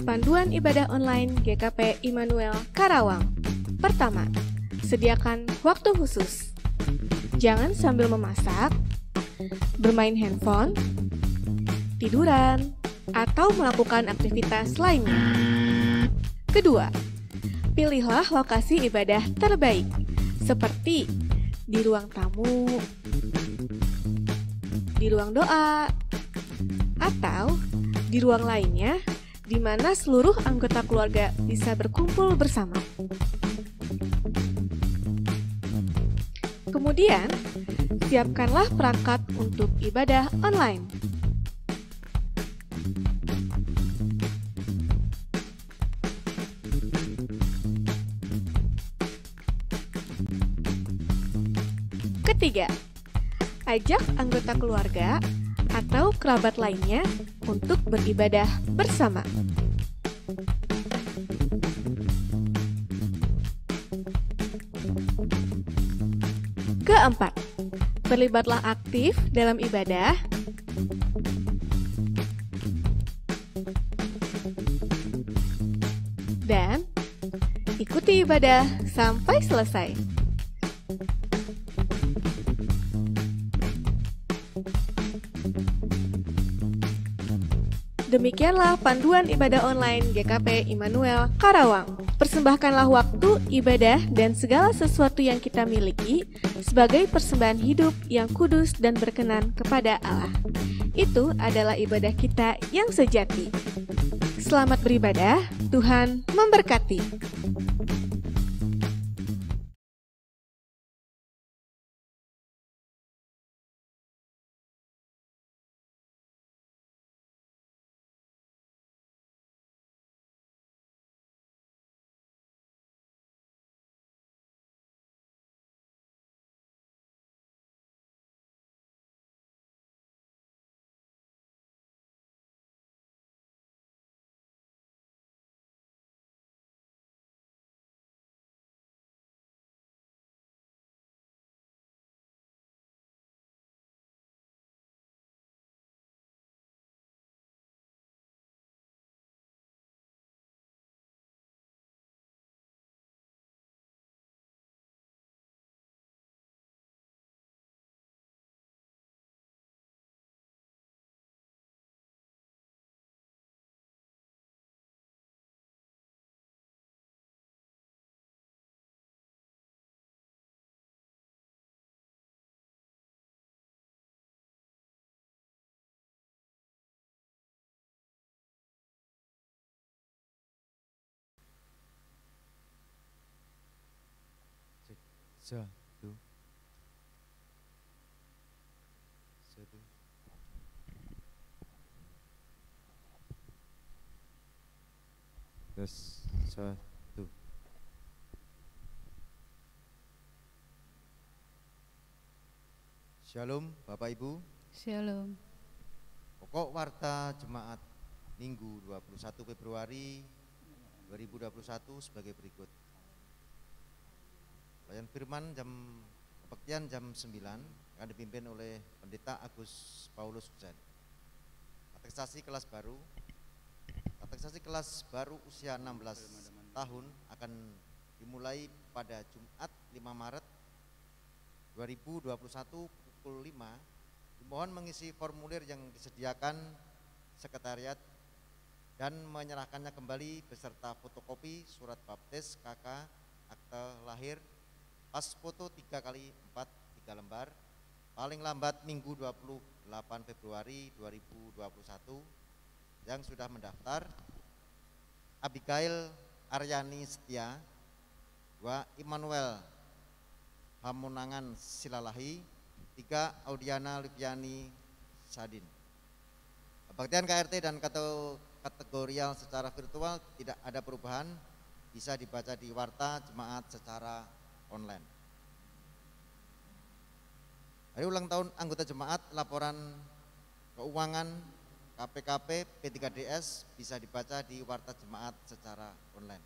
Panduan Ibadah Online GKP Immanuel Karawang. Pertama, sediakan waktu khusus. Jangan sambil memasak, bermain handphone, tiduran, atau melakukan aktivitas lainnya. Kedua, pilihlah lokasi ibadah terbaik, seperti di ruang tamu, di ruang doa, atau di ruang lainnya di mana seluruh anggota keluarga bisa berkumpul bersama. Kemudian, siapkanlah perangkat untuk ibadah online. Ketiga, ajak anggota keluarga atau kerabat lainnya untuk beribadah bersama. Keempat, terlibatlah aktif dalam ibadah. Dan ikuti ibadah sampai selesai. Demikianlah panduan ibadah online GKP Immanuel Karawang. Persembahkanlah waktu, ibadah, dan segala sesuatu yang kita miliki sebagai persembahan hidup yang kudus dan berkenan kepada Allah. Itu adalah ibadah kita yang sejati. Selamat beribadah, Tuhan memberkati. Satu, satu. Terus satu. Shalom Bapak Ibu. Shalom. Pokok warta jemaat Minggu 21 Februari 2021 sebagai berikut. Pelayan firman kebaktian jam 9 akan dipimpin oleh Pendeta Agus Paulus Hujan. Katekisasi kelas baru usia 16 tahun akan dimulai pada Jumat 5 Maret 2021 pukul 5. Dimohon mengisi formulir yang disediakan sekretariat dan menyerahkannya kembali beserta fotokopi surat baptis KK, akte lahir, pas foto 3x4 3 lembar, paling lambat Minggu 28 Februari 2021. Yang sudah mendaftar: Abigail Aryani Setia, 2 Immanuel Hamunangan Silalahi, 3 Audiana Liviani Sadin. Kebaktian KRT dan kategorial secara virtual tidak ada perubahan, bisa dibaca di warta jemaat secara online. Hari ulang tahun anggota jemaat, laporan keuangan KPKP P3DS bisa dibaca di warta jemaat secara online.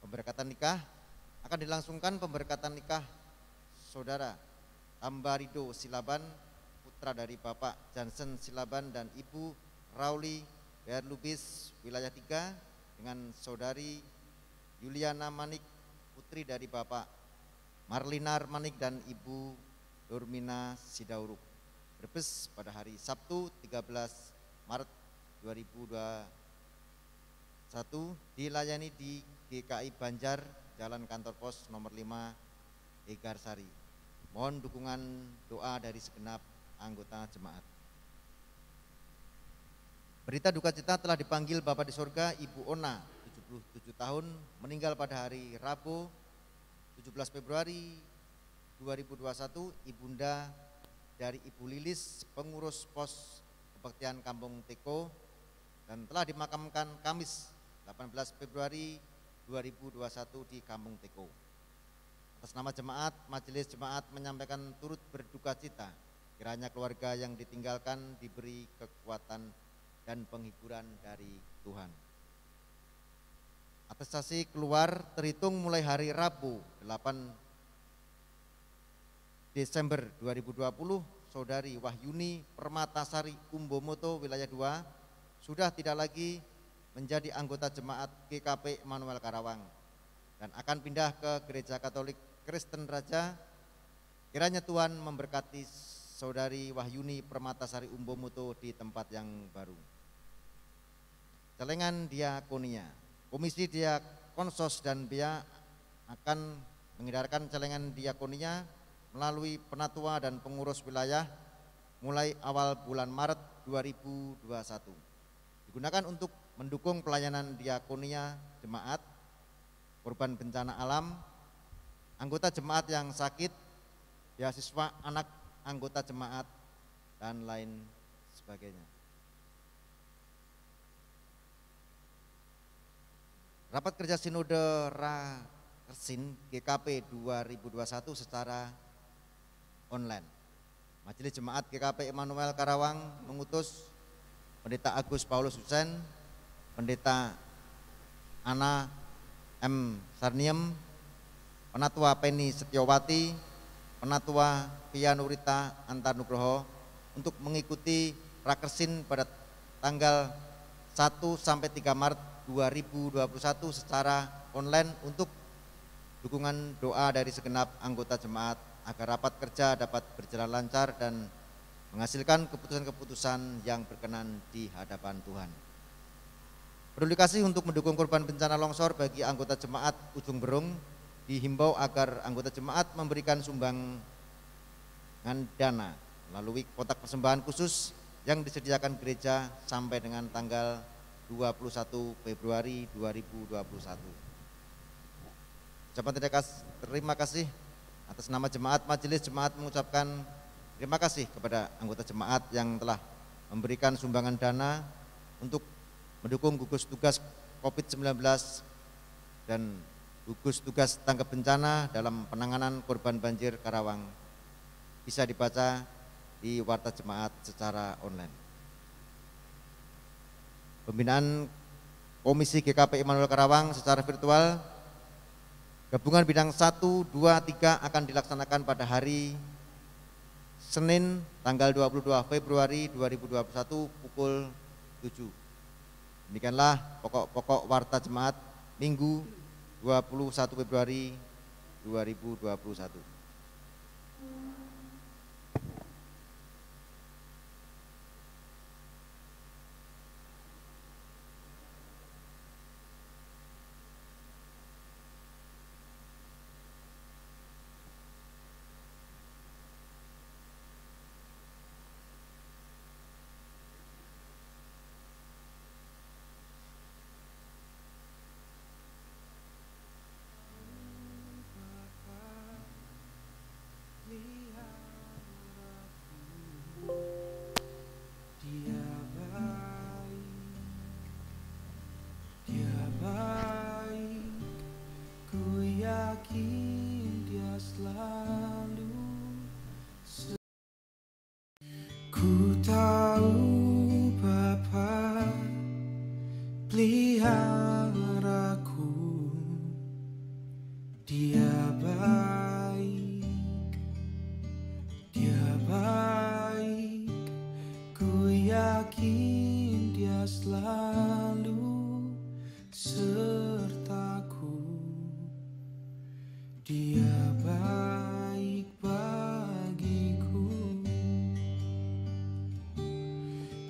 Pemberkatan nikah akan dilangsungkan. Pemberkatan nikah Saudara Tambarido Silaban, putra dari Bapak Johnson Silaban dan Ibu Rauli PR Lubis Wilayah 3 dengan Saudari Yuliana Manik, putri dari Bapak Marlinar Manik dan Ibu Dormina Sidauruk, Brebes pada hari Sabtu 13 Maret 2021, dilayani di GKI Banjar, Jalan Kantor Pos nomor 5 Egarsari. Mohon dukungan doa dari segenap anggota jemaat. Berita duka cita telah dipanggil Bapa di Sorga Ibu Ona, 77 tahun, meninggal pada hari Rabu 17 Februari 2021, ibunda dari Ibu Lilis, pengurus pos kebaktian Kampung Teko, dan telah dimakamkan Kamis 18 Februari 2021 di Kampung Teko. Atas nama jemaat, majelis jemaat menyampaikan turut berduka cita, kiranya keluarga yang ditinggalkan diberi kekuatan dan penghiburan dari Tuhan. Atestasi keluar terhitung mulai hari Rabu 8 Desember 2020, Saudari Wahyuni Permatasari Umbomoto Wilayah 2 sudah tidak lagi menjadi anggota jemaat GKP Immanuel Karawang dan akan pindah ke Gereja Katolik Kristen Raja. Kiranya Tuhan memberkati Saudari Wahyuni Permatasari Umbomoto di tempat yang baru. Celengan diakonia. Komisi Diakonsos dan BIA akan mengedarkan celengan diakonia melalui penatua dan pengurus wilayah mulai awal bulan Maret 2021. Digunakan untuk mendukung pelayanan diakonia jemaat, korban bencana alam, anggota jemaat yang sakit, beasiswa anak anggota jemaat, dan lain sebagainya. Rapat kerja Sinode Rakersin GKP 2021 secara online. Majelis Jemaat GKP Immanuel Karawang mengutus Pendeta Agus Paulus Husen, Pendeta Ana M. Sarniem, Penatua Penny Setiawati, Penatua Pia Nurita Antanugroho untuk mengikuti Rakersin pada tanggal 1 sampai 3 Maret 2021 secara online untuk dukungan doa dari segenap anggota jemaat agar rapat kerja dapat berjalan lancar dan menghasilkan keputusan-keputusan yang berkenan di hadapan Tuhan. Peduli kasih untuk mendukung korban bencana longsor bagi anggota jemaat Ujung Berung, dihimbau agar anggota jemaat memberikan sumbangan dana melalui kotak persembahan khusus yang disediakan gereja sampai dengan tanggal 21 Februari 2021. Ucapan terima kasih atas nama jemaat, majelis jemaat mengucapkan terima kasih kepada anggota jemaat yang telah memberikan sumbangan dana untuk mendukung gugus tugas COVID-19 dan gugus tugas tanggap bencana dalam penanganan korban banjir Karawang. Bisa dibaca di Warta Jemaat secara online. Pembinaan Komisi GKP Immanuel Karawang secara virtual, gabungan bidang 1, 2, 3 akan dilaksanakan pada hari Senin tanggal 22 Februari 2021 pukul 7. Demikianlah pokok-pokok Warta Jemaat Minggu 21 Februari 2021. selalu sertaku. Dia baik bagiku.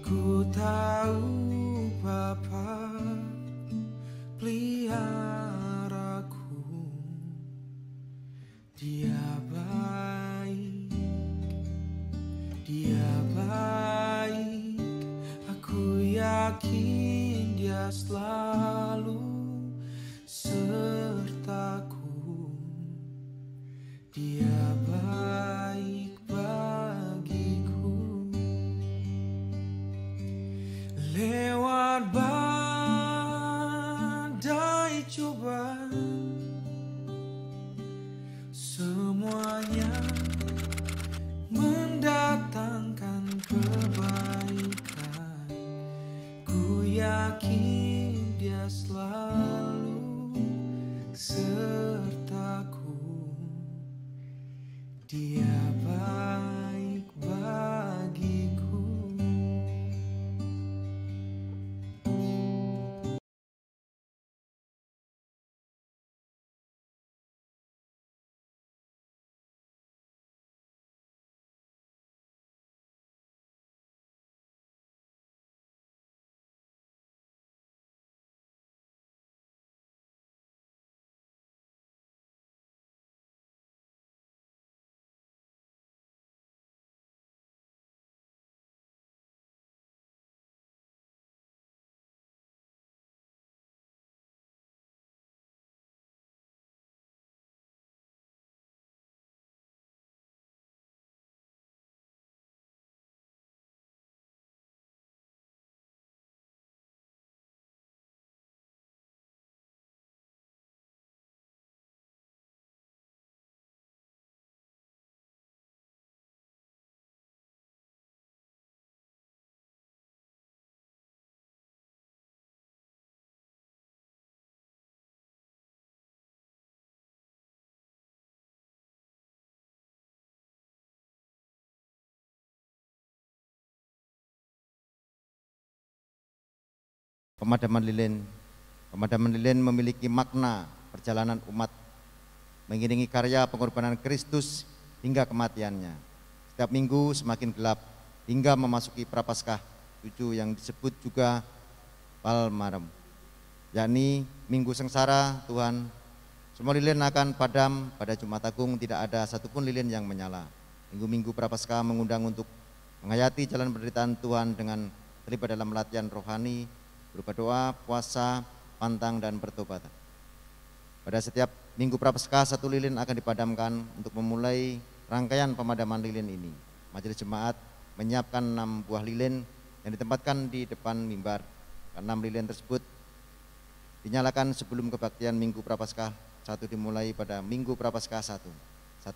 Ku tahu Bapa peliharaku. Dia baik, dia baik. Aku yakin dia selalu sertaku. Dia baik bagiku. Lewat badai cobaan, semuanya mendatangkan kebaikan. Ku yakin dia selalu sertaku. Dia baik bagiku. Pemadaman lilin memiliki makna perjalanan umat mengiringi karya pengorbanan Kristus hingga kematiannya. Setiap minggu semakin gelap hingga memasuki Prapaskah 7 yang disebut juga Palmarum, yakni Minggu Sengsara Tuhan. Semua lilin akan padam pada Jumat Agung, tidak ada satupun lilin yang menyala. Minggu-minggu Prapaskah mengundang untuk menghayati jalan penderitaan Tuhan dengan terlibat dalam latihan rohani berupa doa, puasa, pantang, dan pertobatan. Pada setiap minggu Prapaskah, satu lilin akan dipadamkan. Untuk memulai rangkaian pemadaman lilin ini, majelis jemaat menyiapkan 6 buah lilin yang ditempatkan di depan mimbar. 6 lilin tersebut dinyalakan sebelum kebaktian minggu Prapaskah 1 dimulai pada minggu Prapaskah 1. 1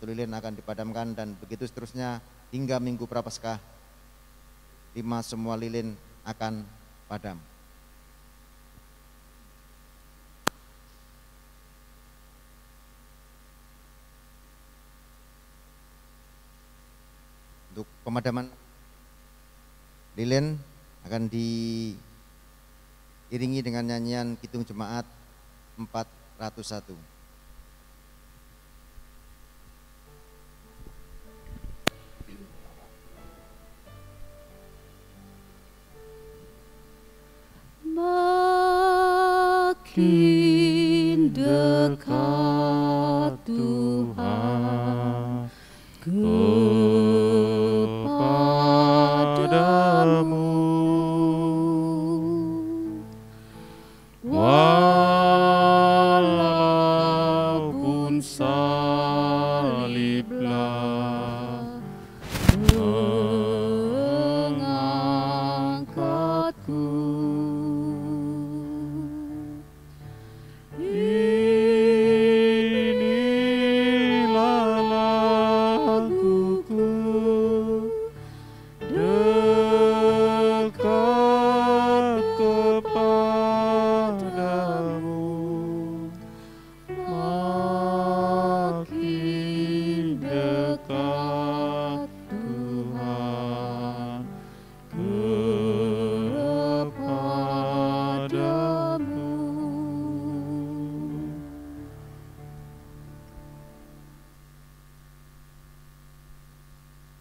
lilin akan dipadamkan dan begitu seterusnya hingga minggu Prapaskah 5 semua lilin akan padam. Untuk pemadaman lilin akan diiringi dengan nyanyian Kidung Jemaat 401. Makin dekat Tuhan kepadamu, walaupun saliblah mengangkatku. Inilah laguku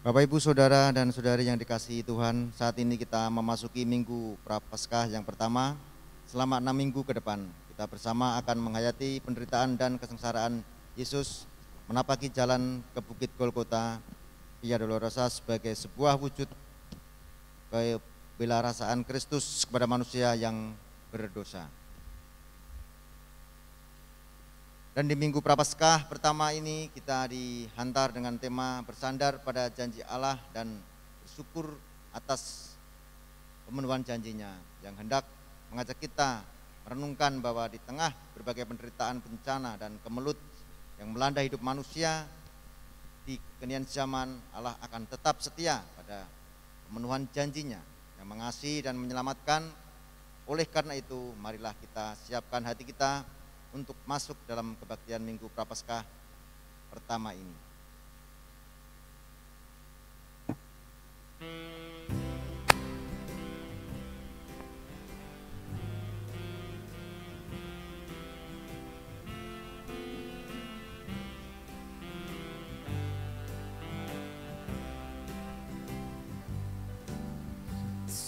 Bapak Ibu Saudara dan Saudari yang dikasihi Tuhan, saat ini kita memasuki Minggu Prapaskah yang pertama. Selama 6 minggu ke depan, kita bersama akan menghayati penderitaan dan kesengsaraan Yesus menapaki jalan ke Bukit Golgota Via Dolorosa sebagai sebuah wujud kebelarasaan Kristus kepada manusia yang berdosa. Dan di Minggu Prapaskah pertama ini kita dihantar dengan tema bersandar pada janji Allah dan bersyukur atas pemenuhan janjinya, yang hendak mengajak kita merenungkan bahwa di tengah berbagai penderitaan, bencana dan kemelut yang melanda hidup manusia di kemudian zaman, Allah akan tetap setia pada pemenuhan janjinya yang mengasihi dan menyelamatkan. Oleh karena itu, marilah kita siapkan hati kita untuk masuk dalam kebaktian Minggu Prapaskah pertama ini.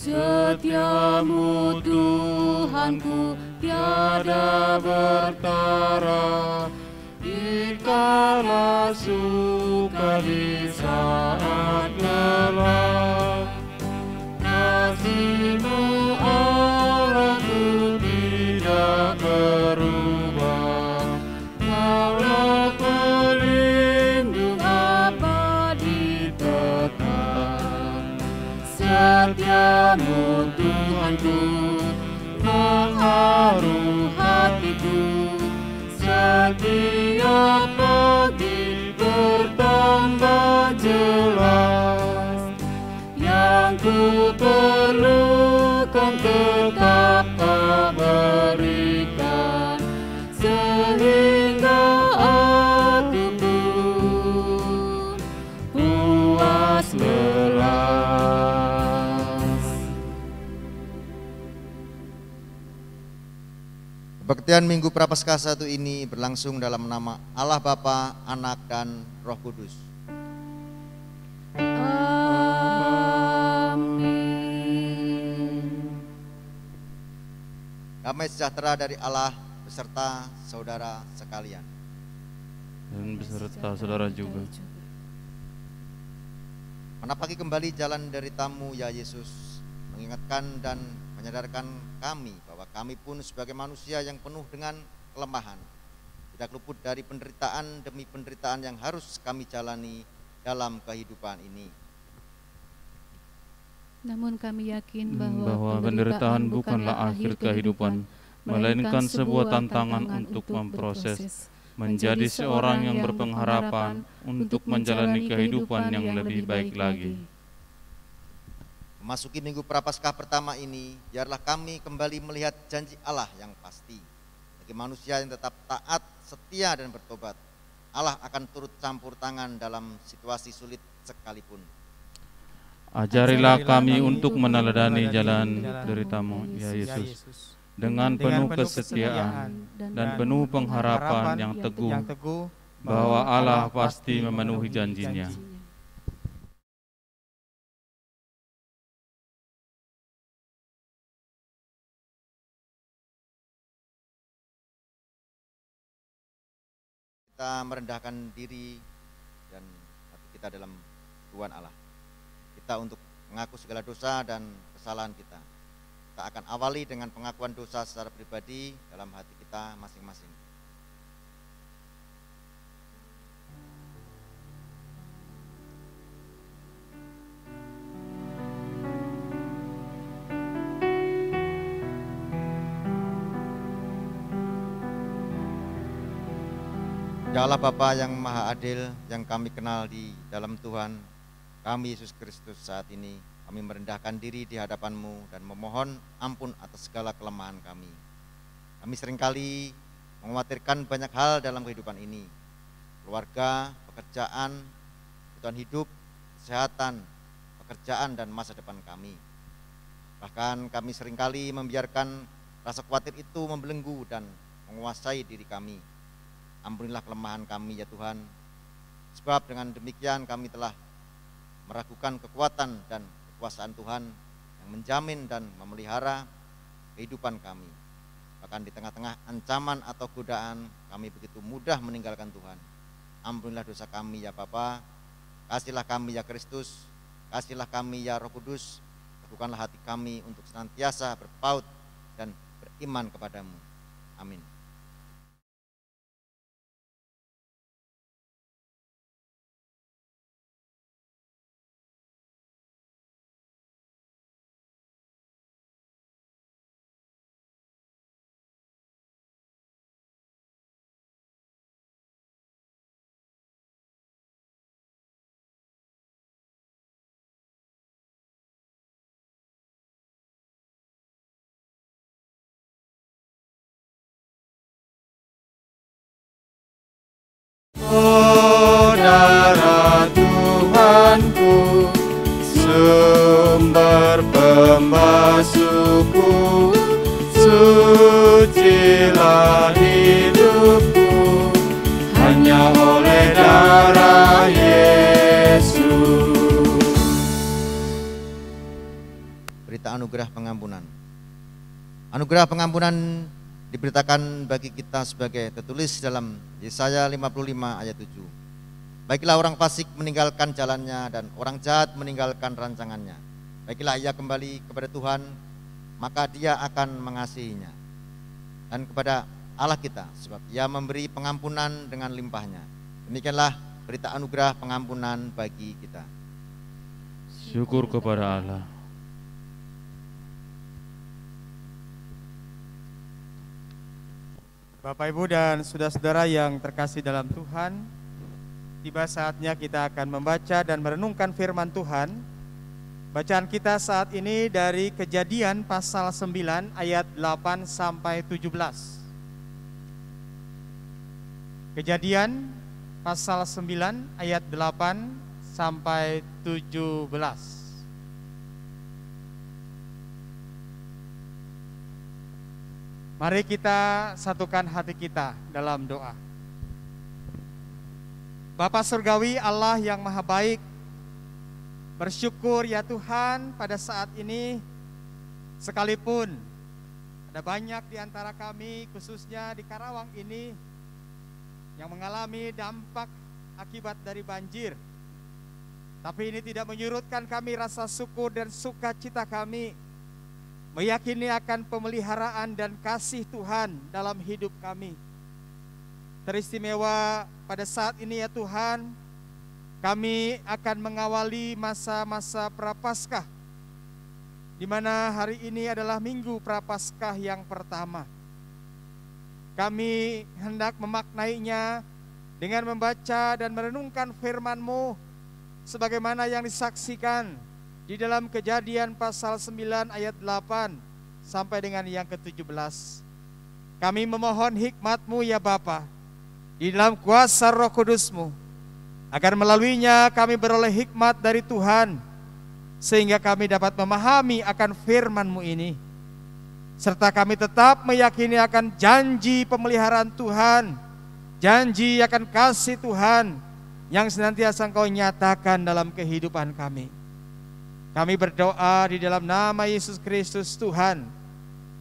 Setiamu Tuhanku tiada bertara, di kala suka di saat lelah. Kasih-Mu Allahku tidak berubah, Kaulah pelindung abadi tetap. Setiamu Tuhanku mengharu hatiku, setiap pagi bertambah jelas. Yang ku perlukan tetap Kau berikan, sehingga aku pun puas lelas. Kebaktian Minggu Prapaskah satu ini berlangsung dalam nama Allah Bapa, Anak, dan Roh Kudus. Damai sejahtera dari Allah beserta saudara sekalian. Dan beserta saudara juga. Menapaki kembali jalan deritamu ya Yesus, mengingatkan dan menyadarkan kami bahwa kami pun sebagai manusia yang penuh dengan kelemahan, tidak luput dari penderitaan demi penderitaan yang harus kami jalani dalam kehidupan ini. Namun kami yakin bahwa penderitaan bukanlah akhir kehidupan, melainkan sebuah tantangan untuk memproses, menjadi seorang yang berpengharapan untuk menjalani kehidupan yang lebih baik lagi. Memasuki Minggu Prapaskah pertama ini, biarlah kami kembali melihat janji Allah yang pasti. Bagi manusia yang tetap taat, setia, dan bertobat, Allah akan turut campur tangan dalam situasi sulit sekalipun. Ajarilah kami untuk meneladani jalan deritamu, ya Yesus, dengan penuh kesetiaan dan penuh pengharapan yang teguh bahwa Allah pasti memenuhi janjinya. Kita merendahkan diri dan hati kita dalam Tuhan Allah. Kita untuk mengaku segala dosa dan kesalahan kita. Kita akan awali dengan pengakuan dosa secara pribadi dalam hati kita masing-masing. Ya Allah Bapa yang Maha Adil, yang kami kenal di dalam Tuhan kami Yesus Kristus, saat ini kami merendahkan diri di hadapan-Mu dan memohon ampun atas segala kelemahan kami. Kami seringkali mengkhawatirkan banyak hal dalam kehidupan ini, keluarga, pekerjaan, kebutuhan hidup, kesehatan, pekerjaan, dan masa depan kami. Bahkan kami seringkali membiarkan rasa khawatir itu membelenggu dan menguasai diri kami. Ampunilah kelemahan kami ya Tuhan, sebab dengan demikian kami telah meragukan kekuatan dan kekuasaan Tuhan yang menjamin dan memelihara kehidupan kami. Bahkan di tengah-tengah ancaman atau godaan, kami begitu mudah meninggalkan Tuhan. Ampunilah dosa kami ya Bapa, kasihlah kami ya Kristus, kasihlah kami ya Roh Kudus, teguhkanlah hati kami untuk senantiasa berpaut dan beriman kepadamu. Amin. Oh darah Tuhanku, sumber pembasuhku, sucilah hidupku, hanya oleh darah Yesus. Berita anugerah pengampunan. Anugerah pengampunan diberitakan bagi kita sebagai tertulis dalam Yesaya 55 ayat 7. Baiklah orang fasik meninggalkan jalannya dan orang jahat meninggalkan rancangannya. Baiklah ia kembali kepada Tuhan, maka Dia akan mengasihinya. Dan kepada Allah kita, sebab Ia memberi pengampunan dengan limpahnya. Demikianlah berita anugerah pengampunan bagi kita. Syukur kepada Allah. Bapak, Ibu, dan saudara-saudara yang terkasih dalam Tuhan, tiba saatnya kita akan membaca dan merenungkan firman Tuhan. Bacaan kita saat ini dari Kejadian pasal 9 ayat 8 sampai 17. Kejadian pasal 9 ayat 8 sampai 17. Mari kita satukan hati kita dalam doa. Bapa Surgawi, Allah yang maha baik, bersyukur ya Tuhan pada saat ini, sekalipun ada banyak di antara kami, khususnya di Karawang ini, yang mengalami dampak akibat dari banjir. Tapi ini tidak menyurutkan kami rasa syukur dan sukacita kami, meyakini akan pemeliharaan dan kasih Tuhan dalam hidup kami. Teristimewa pada saat ini ya Tuhan, kami akan mengawali masa-masa Prapaskah, di mana hari ini adalah Minggu Prapaskah yang pertama. Kami hendak memaknainya dengan membaca dan merenungkan firman-Mu sebagaimana yang disaksikan di dalam Kejadian pasal 9 ayat 8 sampai dengan yang ke-17. Kami memohon hikmat-Mu ya Bapa, di dalam kuasa Roh Kudus-Mu, agar melaluinya kami beroleh hikmat dari Tuhan, sehingga kami dapat memahami akan firman-Mu ini, serta kami tetap meyakini akan janji pemeliharaan Tuhan, janji akan kasih Tuhan yang senantiasa Engkau nyatakan dalam kehidupan kami. Kami berdoa di dalam nama Yesus Kristus Tuhan,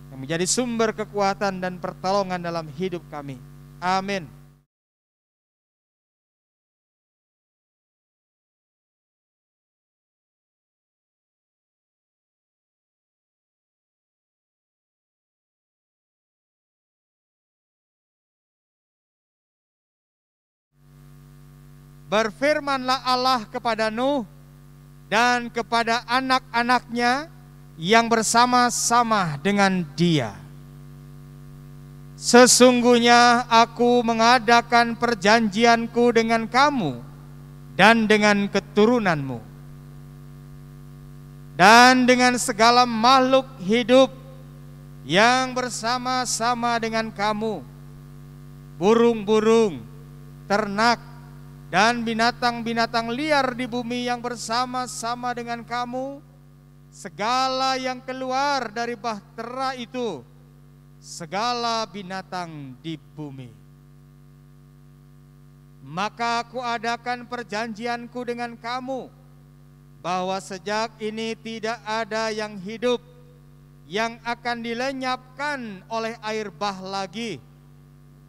yang menjadi sumber kekuatan dan pertolongan dalam hidup kami. Amin. Berfirmanlah Allah kepada Nuh dan kepada anak-anaknya yang bersama-sama dengan dia. Sesungguhnya aku mengadakan perjanjianku dengan kamu dan dengan keturunanmu, dan dengan segala makhluk hidup yang bersama-sama dengan kamu, burung-burung, ternak, dan binatang-binatang liar di bumi yang bersama-sama dengan kamu, segala yang keluar dari bahtera itu, segala binatang di bumi. Maka aku adakan perjanjianku dengan kamu bahwa sejak ini tidak ada yang hidup yang akan dilenyapkan oleh air bah lagi,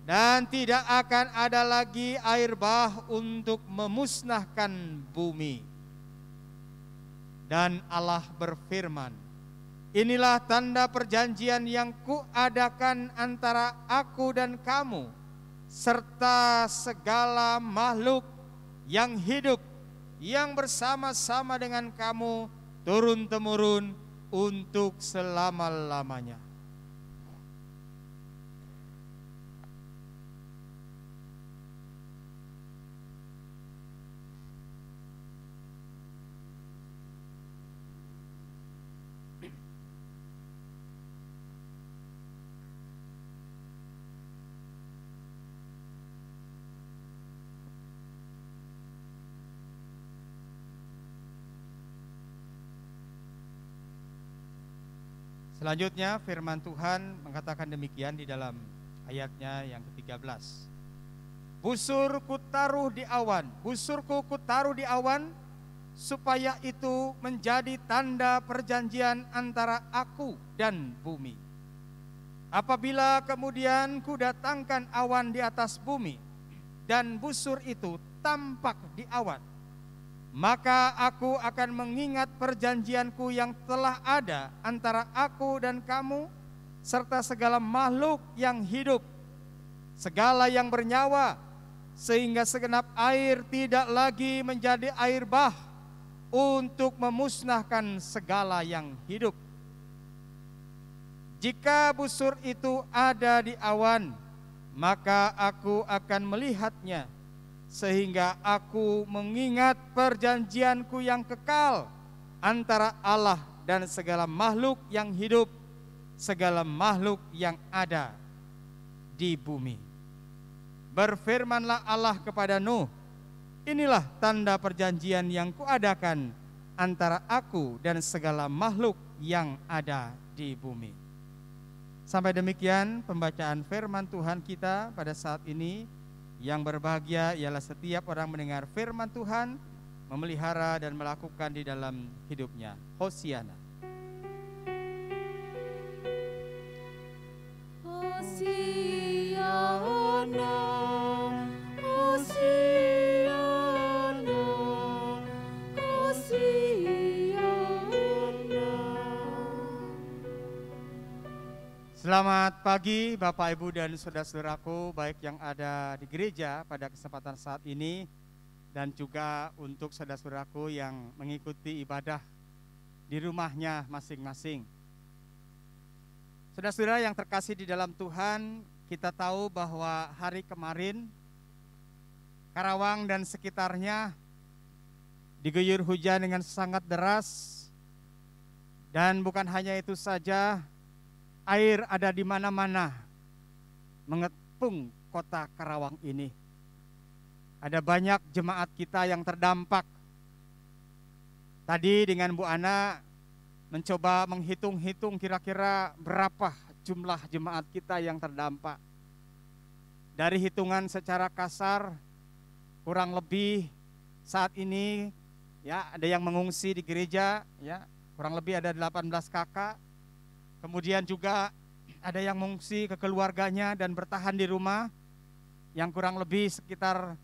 dan tidak akan ada lagi air bah untuk memusnahkan bumi. Dan Allah berfirman, inilah tanda perjanjian yang kuadakan antara aku dan kamu, serta segala makhluk yang hidup yang bersama-sama dengan kamu turun-temurun untuk selama-lamanya. Selanjutnya firman Tuhan mengatakan demikian di dalam ayatnya yang ke-13. Busurku taruh di awan, busurku kutaruh di awan, supaya itu menjadi tanda perjanjian antara aku dan bumi. Apabila kemudian kudatangkan awan di atas bumi, dan busur itu tampak di awan, maka aku akan mengingat perjanjianku yang telah ada antara aku dan kamu, serta segala makhluk yang hidup, segala yang bernyawa, sehingga segenap air tidak lagi menjadi air bah untuk memusnahkan segala yang hidup. Jika busur itu ada di awan, maka aku akan melihatnya, sehingga aku mengingat perjanjianku yang kekal antara Allah dan segala makhluk yang hidup, segala makhluk yang ada di bumi. Berfirmanlah Allah kepada Nuh, inilah tanda perjanjian yang kuadakan antara aku dan segala makhluk yang ada di bumi. Sampai demikian pembacaan firman Tuhan kita pada saat ini. Yang berbahagia ialah setiap orang mendengar firman Tuhan, memelihara dan melakukan di dalam hidupnya. Hosiana. Hosiana, Hosiana, Hosiana. Selamat pagi Bapak Ibu dan saudara-saudaraku, baik yang ada di gereja pada kesempatan saat ini dan juga untuk saudara-saudaraku yang mengikuti ibadah di rumahnya masing-masing. Saudara-saudara yang terkasih di dalam Tuhan, kita tahu bahwa hari kemarin Karawang dan sekitarnya diguyur hujan dengan sangat deras, dan bukan hanya itu saja, air ada di mana-mana mengepung kota Karawang ini. Ada banyak jemaat kita yang terdampak. Tadi dengan Bu Ana mencoba menghitung-hitung kira-kira berapa jumlah jemaat kita yang terdampak. Dari hitungan secara kasar, kurang lebih saat ini ya ada yang mengungsi di gereja, ya kurang lebih ada 18 kakak. Kemudian juga ada yang mengungsi ke keluarganya dan bertahan di rumah, yang kurang lebih sekitar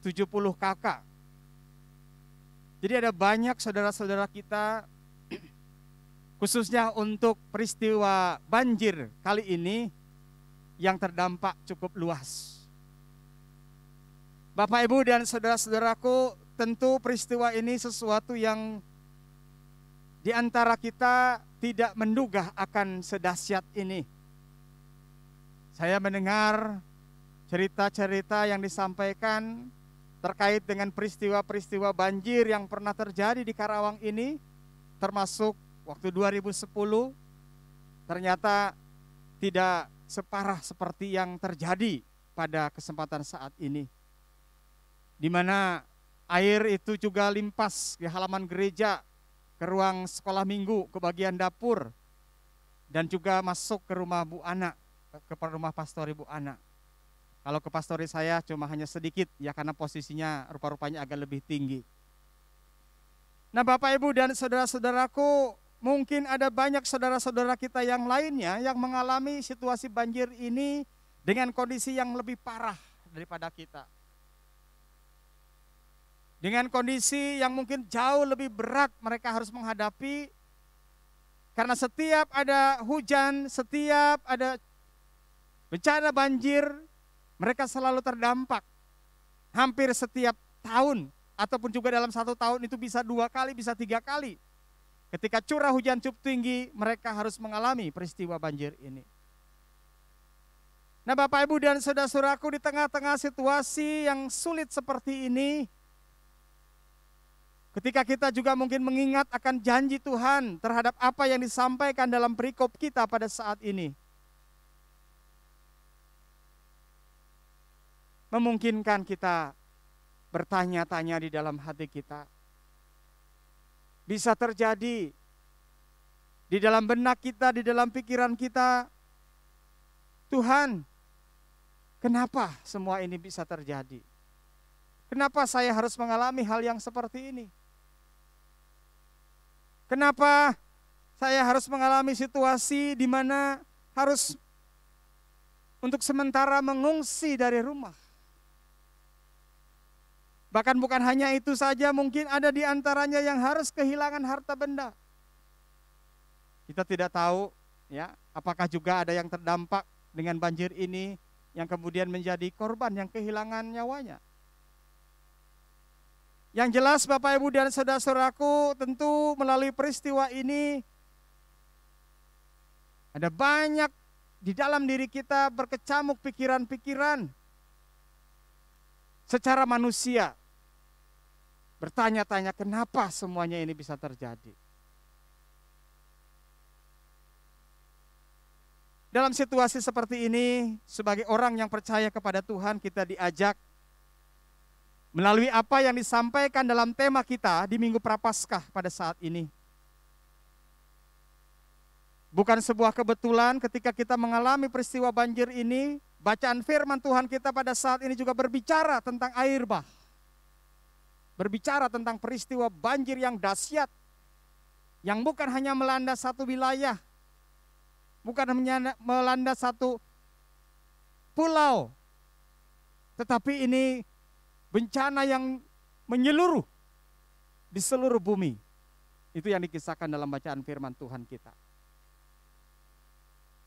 70 kakak. Jadi ada banyak saudara-saudara kita, khususnya untuk peristiwa banjir kali ini, yang terdampak cukup luas. Bapak Ibu dan saudara-saudaraku, tentu peristiwa ini sesuatu yang di antara kita tidak menduga akan sedahsyat ini. Saya mendengar cerita-cerita yang disampaikan terkait dengan peristiwa-peristiwa banjir yang pernah terjadi di Karawang ini, termasuk waktu 2010, ternyata tidak separah seperti yang terjadi pada kesempatan saat ini, di mana air itu juga limpas di halaman gereja, ke ruang sekolah minggu, ke bagian dapur, dan juga masuk ke rumah Bu Ana, ke rumah pastori Bu Ana. Kalau ke pastori saya cuma hanya sedikit, ya karena posisinya rupa-rupanya agak lebih tinggi. Nah Bapak Ibu dan saudara-saudaraku, mungkin ada banyak saudara-saudara kita yang lainnya yang mengalami situasi banjir ini dengan kondisi yang lebih parah daripada kita. Dengan kondisi yang mungkin jauh lebih berat mereka harus menghadapi. Karena setiap ada hujan, setiap ada bencana banjir, mereka selalu terdampak. Hampir setiap tahun, ataupun juga dalam 1 tahun itu bisa 2 kali, bisa 3 kali. Ketika curah hujan cukup tinggi, mereka harus mengalami peristiwa banjir ini. Nah Bapak Ibu dan saudara-saudaraku, di tengah-tengah situasi yang sulit seperti ini, ketika kita juga mungkin mengingat akan janji Tuhan terhadap apa yang disampaikan dalam perikop kita pada saat ini, memungkinkan kita bertanya-tanya di dalam hati kita. Bisa terjadi di dalam benak kita, di dalam pikiran kita, Tuhan, kenapa semua ini bisa terjadi? Kenapa saya harus mengalami hal yang seperti ini? Kenapa saya harus mengalami situasi di mana harus untuk sementara mengungsi dari rumah? Bahkan bukan hanya itu saja, mungkin ada di antaranya yang harus kehilangan harta benda. Kita tidak tahu ya, apakah juga ada yang terdampak dengan banjir ini yang kemudian menjadi korban yang kehilangan nyawanya. Yang jelas Bapak Ibu dan saudara-saudaraku, tentu melalui peristiwa ini ada banyak di dalam diri kita berkecamuk pikiran-pikiran secara manusia. Bertanya-tanya kenapa semuanya ini bisa terjadi. Dalam situasi seperti ini, sebagai orang yang percaya kepada Tuhan, kita diajak melalui apa yang disampaikan dalam tema kita di Minggu Prapaskah pada saat ini. Bukan sebuah kebetulan ketika kita mengalami peristiwa banjir ini, bacaan firman Tuhan kita pada saat ini juga berbicara tentang air bah. Berbicara tentang peristiwa banjir yang dahsyat, yang bukan hanya melanda satu wilayah, bukan hanya melanda satu pulau, tetapi ini bencana yang menyeluruh di seluruh bumi. Itu yang dikisahkan dalam bacaan firman Tuhan kita.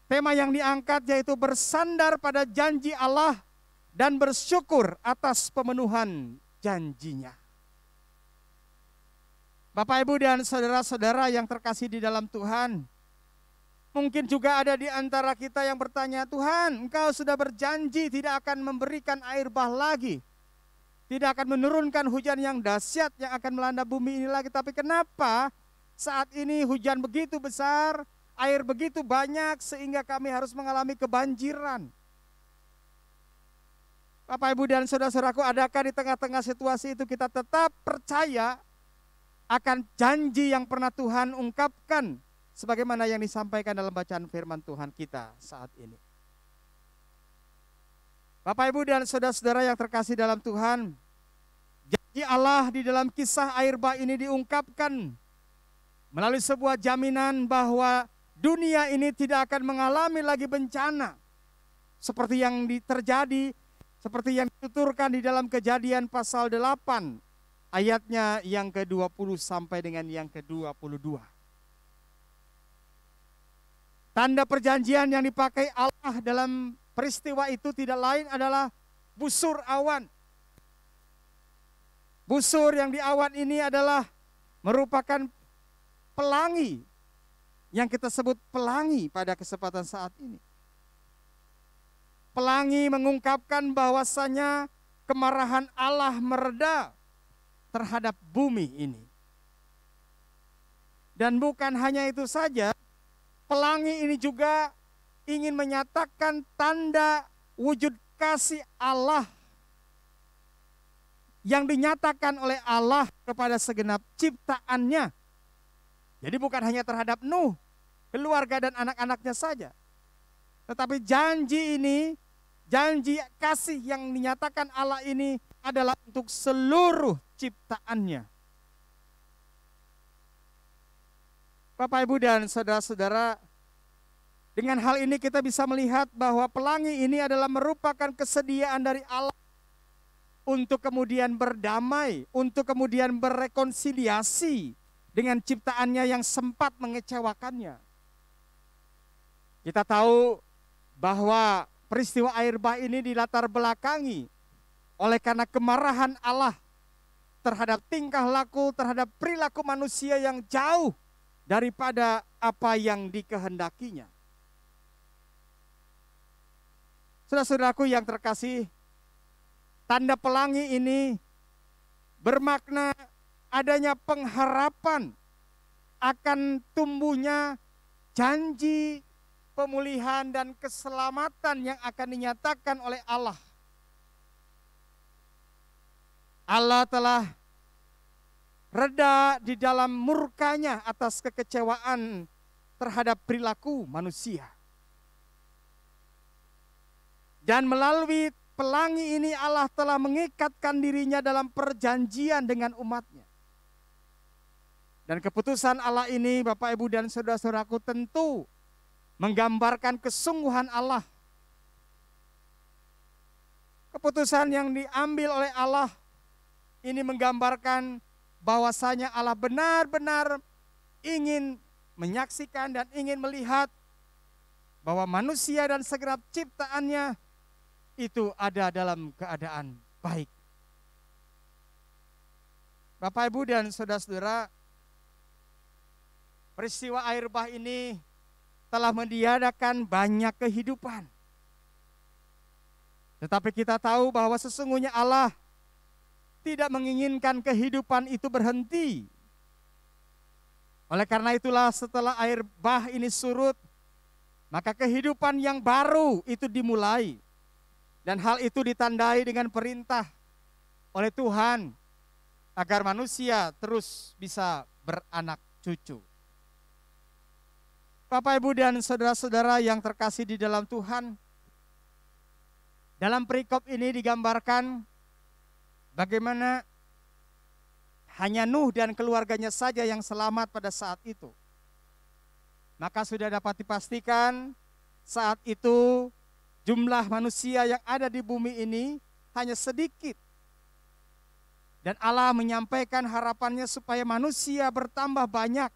Tema yang diangkat yaitu bersandar pada janji Allah dan bersyukur atas pemenuhan janjinya. Bapak Ibu dan saudara-saudara yang terkasih di dalam Tuhan, mungkin juga ada di antara kita yang bertanya, Tuhan, Engkau sudah berjanji tidak akan memberikan air bah lagi. Tidak akan menurunkan hujan yang dahsyat yang akan melanda bumi ini lagi. Tapi kenapa saat ini hujan begitu besar, air begitu banyak sehingga kami harus mengalami kebanjiran? Bapak Ibu dan saudara-saudaraku, adakah di tengah-tengah situasi itu kita tetap percaya akan janji yang pernah Tuhan ungkapkan sebagaimana yang disampaikan dalam bacaan firman Tuhan kita saat ini? Bapak Ibu dan saudara-saudara yang terkasih dalam Tuhan, janji Allah di dalam kisah air bah ini diungkapkan melalui sebuah jaminan bahwa dunia ini tidak akan mengalami lagi bencana seperti yang terjadi, seperti yang dituturkan di dalam Kejadian pasal 8 ayatnya yang ke-20 sampai dengan yang ke-22. Tanda perjanjian yang dipakai Allah dalam peristiwa itu tidak lain adalah busur awan. Busur yang di awan ini adalah merupakan pelangi yang kita sebut pelangi pada kesempatan saat ini. Pelangi mengungkapkan bahwasanya kemarahan Allah mereda terhadap bumi ini. Dan bukan hanya itu saja, pelangi ini juga ingin menyatakan tanda wujud kasih Allah yang dinyatakan oleh Allah kepada segenap ciptaannya. Jadi bukan hanya terhadap Nuh, keluarga dan anak-anaknya saja. Tetapi janji ini, janji kasih yang dinyatakan Allah ini adalah untuk seluruh ciptaannya. Bapak, Ibu, dan saudara-saudara, dengan hal ini kita bisa melihat bahwa pelangi ini adalah merupakan kesediaan dari Allah untuk kemudian berdamai, untuk kemudian berrekonsiliasi dengan ciptaannya yang sempat mengecewakannya. Kita tahu bahwa peristiwa air bah ini dilatar belakangi oleh karena kemarahan Allah terhadap tingkah laku, terhadap perilaku manusia yang jauh daripada apa yang dikehendakinya. Saudara-saudaraku yang terkasih, tanda pelangi ini bermakna adanya pengharapan akan tumbuhnya janji pemulihan dan keselamatan yang akan dinyatakan oleh Allah. Allah telah reda di dalam murkanya atas kekecewaan terhadap perilaku manusia. Dan melalui pelangi ini Allah telah mengikatkan dirinya dalam perjanjian dengan umatnya. Dan keputusan Allah ini, Bapak, Ibu, dan saudara-saudaraku, tentu menggambarkan kesungguhan Allah. Keputusan yang diambil oleh Allah ini menggambarkan bahwasanya Allah benar-benar ingin menyaksikan dan ingin melihat bahwa manusia dan segenap ciptaannya itu ada dalam keadaan baik. Bapak, Ibu, dan saudara-saudara, peristiwa air bah ini telah meniadakan banyak kehidupan. Tetapi kita tahu bahwa sesungguhnya Allah tidak menginginkan kehidupan itu berhenti. Oleh karena itulah setelah air bah ini surut, maka kehidupan yang baru itu dimulai. Dan hal itu ditandai dengan perintah oleh Tuhan agar manusia terus bisa beranak cucu. Bapak, Ibu, dan saudara-saudara yang terkasih di dalam Tuhan, dalam perikop ini digambarkan bagaimana hanya Nuh dan keluarganya saja yang selamat pada saat itu. Maka sudah dapat dipastikan saat itu jumlah manusia yang ada di bumi ini hanya sedikit. Dan Allah menyampaikan harapannya supaya manusia bertambah banyak.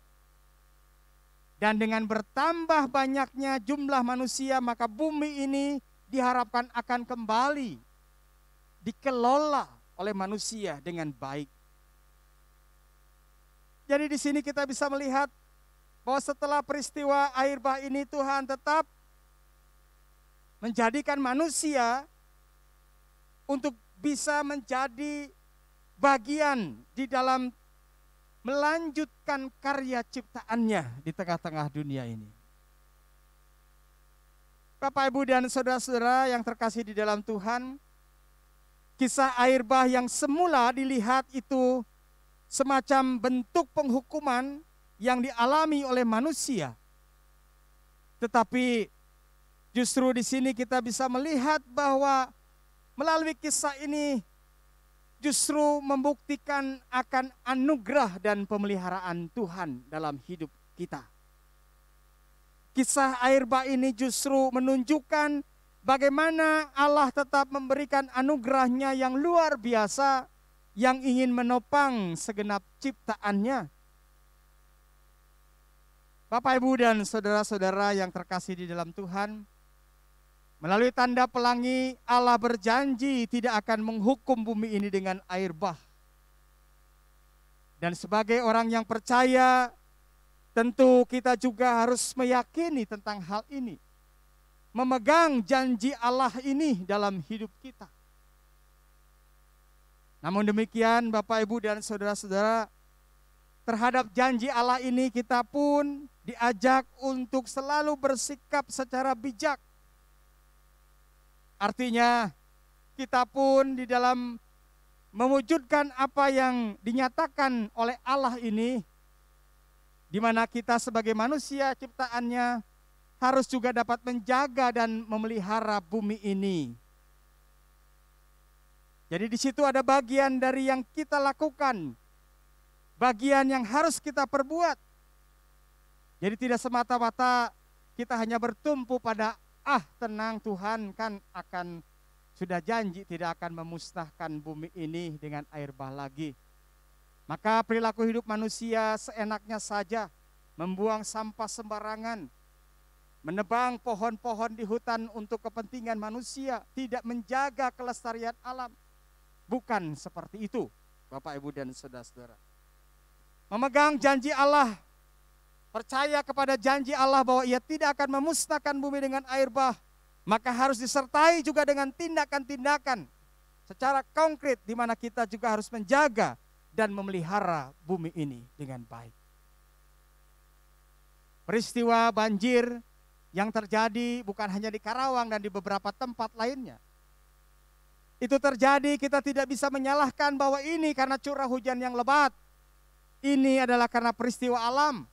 Dan dengan bertambah banyaknya jumlah manusia, maka bumi ini diharapkan akan kembali dikelola oleh manusia dengan baik. Jadi di sini kita bisa melihat bahwa setelah peristiwa air bah ini Tuhan tetap menjadikan manusia untuk bisa menjadi bagian di dalam melanjutkan karya ciptaannya di tengah-tengah dunia ini. Bapak, Ibu, dan saudara-saudara yang terkasih di dalam Tuhan, kisah air bah yang semula dilihat itu semacam bentuk penghukuman yang dialami oleh manusia. Tetapi justru di sini kita bisa melihat bahwa melalui kisah ini justru membuktikan akan anugerah dan pemeliharaan Tuhan dalam hidup kita. Kisah air bah ini justru menunjukkan bagaimana Allah tetap memberikan anugerahnya yang luar biasa yang ingin menopang segenap ciptaannya. Bapak, Ibu, dan saudara-saudara yang terkasih di dalam Tuhan, melalui tanda pelangi Allah berjanji tidak akan menghukum bumi ini dengan air bah. Dan sebagai orang yang percaya, tentu kita juga harus meyakini tentang hal ini. Memegang janji Allah ini dalam hidup kita. Namun demikian Bapak, Ibu, dan saudara-saudara, terhadap janji Allah ini kita pun diajak untuk selalu bersikap secara bijak. Artinya kita pun di dalam mewujudkan apa yang dinyatakan oleh Allah ini, di mana kita sebagai manusia ciptaannya harus juga dapat menjaga dan memelihara bumi ini. Jadi di situ ada bagian dari yang kita lakukan, bagian yang harus kita perbuat. Jadi tidak semata-mata kita hanya bertumpu pada tenang, Tuhan kan akan sudah janji tidak akan memusnahkan bumi ini dengan air bah lagi. Maka perilaku hidup manusia seenaknya saja, membuang sampah sembarangan, menebang pohon-pohon di hutan untuk kepentingan manusia, tidak menjaga kelestarian alam. Bukan seperti itu, Bapak, Ibu, dan saudara-saudara. Memegang janji Allah, percaya kepada janji Allah bahwa Ia tidak akan memusnahkan bumi dengan air bah, maka harus disertai juga dengan tindakan-tindakan secara konkret di mana kita juga harus menjaga dan memelihara bumi ini dengan baik. Peristiwa banjir yang terjadi bukan hanya di Karawang dan di beberapa tempat lainnya. Itu terjadi, kita tidak bisa menyalahkan bahwa ini karena curah hujan yang lebat. Ini adalah karena peristiwa alam.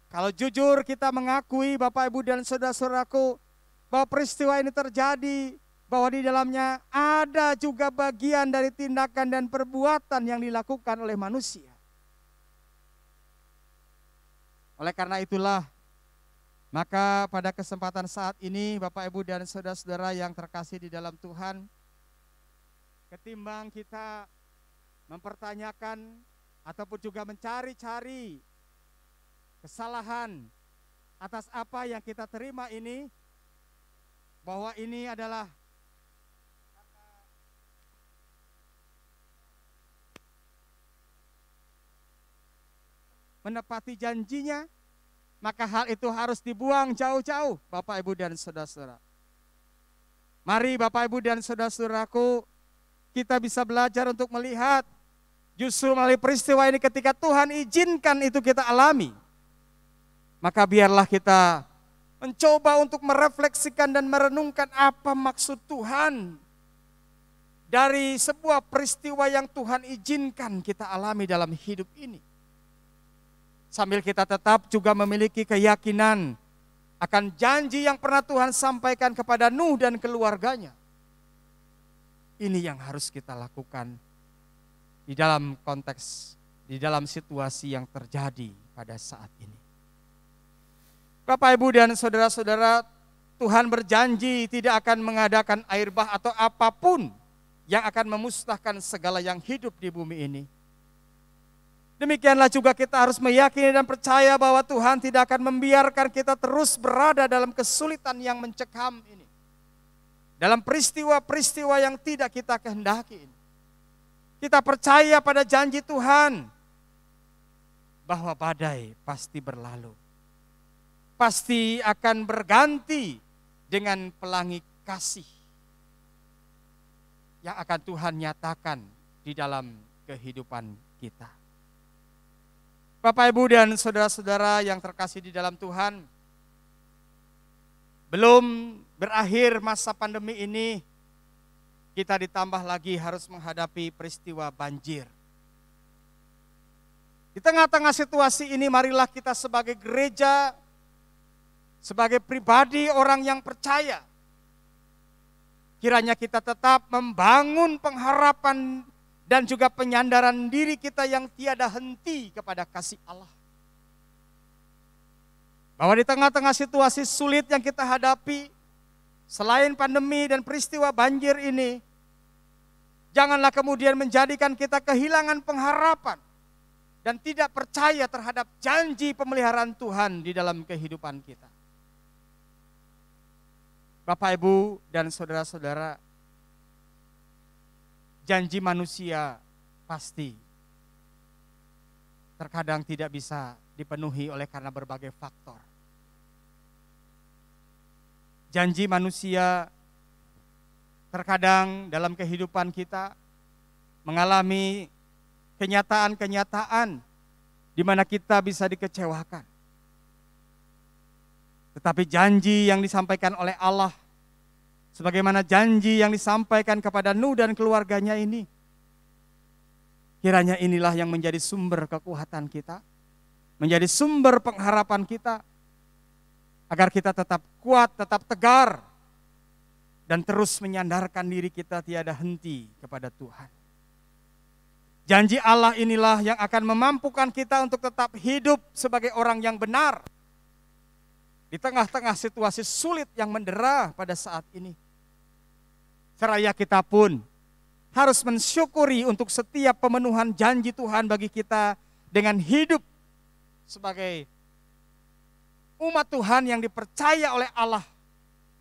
Kalau jujur kita mengakui Bapak, Ibu, dan saudara-saudaraku bahwa peristiwa ini terjadi, bahwa di dalamnya ada juga bagian dari tindakan dan perbuatan yang dilakukan oleh manusia. Oleh karena itulah, maka pada kesempatan saat ini Bapak, Ibu, dan saudara-saudara yang terkasih di dalam Tuhan, ketimbang kita mempertanyakan ataupun juga mencari-cari kesalahan atas apa yang kita terima ini, bahwa ini adalah menepati janjinya, maka hal itu harus dibuang jauh-jauh, Bapak, Ibu, dan saudara-saudara. Mari Bapak, Ibu, dan saudara-saudaraku, kita bisa belajar untuk melihat justru melalui peristiwa ini ketika Tuhan izinkan itu kita alami, maka biarlah kita mencoba untuk merefleksikan dan merenungkan apa maksud Tuhan dari sebuah peristiwa yang Tuhan izinkan kita alami dalam hidup ini. Sambil kita tetap juga memiliki keyakinan akan janji yang pernah Tuhan sampaikan kepada Nuh dan keluarganya. Ini yang harus kita lakukan di dalam konteks, di dalam situasi yang terjadi pada saat ini. Bapak, Ibu, dan saudara-saudara, Tuhan berjanji tidak akan mengadakan air bah atau apapun yang akan memusnahkan segala yang hidup di bumi ini. Demikianlah juga kita harus meyakini dan percaya bahwa Tuhan tidak akan membiarkan kita terus berada dalam kesulitan yang mencekam ini. Dalam peristiwa-peristiwa yang tidak kita kehendaki ini. Kita percaya pada janji Tuhan bahwa badai pasti berlalu. Pasti akan berganti dengan pelangi kasih yang akan Tuhan nyatakan di dalam kehidupan kita. Bapak, Ibu, dan saudara-saudara yang terkasih di dalam Tuhan, belum berakhir masa pandemi ini, kita ditambah lagi harus menghadapi peristiwa banjir. Di tengah-tengah situasi ini, marilah kita sebagai gereja, sebagai pribadi orang yang percaya, kiranya kita tetap membangun pengharapan dan juga penyandaran diri kita yang tiada henti kepada kasih Allah. Bahwa di tengah-tengah situasi sulit yang kita hadapi, selain pandemi dan peristiwa banjir ini, janganlah kemudian menjadikan kita kehilangan pengharapan dan tidak percaya terhadap janji pemeliharaan Tuhan di dalam kehidupan kita. Bapak, Ibu, dan saudara-saudara, janji manusia pasti terkadang tidak bisa dipenuhi oleh karena berbagai faktor. Janji manusia terkadang dalam kehidupan kita mengalami kenyataan-kenyataan di mana kita bisa dikecewakan. Tetapi janji yang disampaikan oleh Allah, sebagaimana janji yang disampaikan kepada Nuh dan keluarganya ini, kiranya inilah yang menjadi sumber kekuatan kita, menjadi sumber pengharapan kita, agar kita tetap kuat, tetap tegar, dan terus menyandarkan diri kita tiada henti kepada Tuhan. Janji Allah inilah yang akan memampukan kita untuk tetap hidup sebagai orang yang benar di tengah-tengah situasi sulit yang mendera pada saat ini. Seraya kita pun harus mensyukuri untuk setiap pemenuhan janji Tuhan bagi kita dengan hidup sebagai umat Tuhan yang dipercaya oleh Allah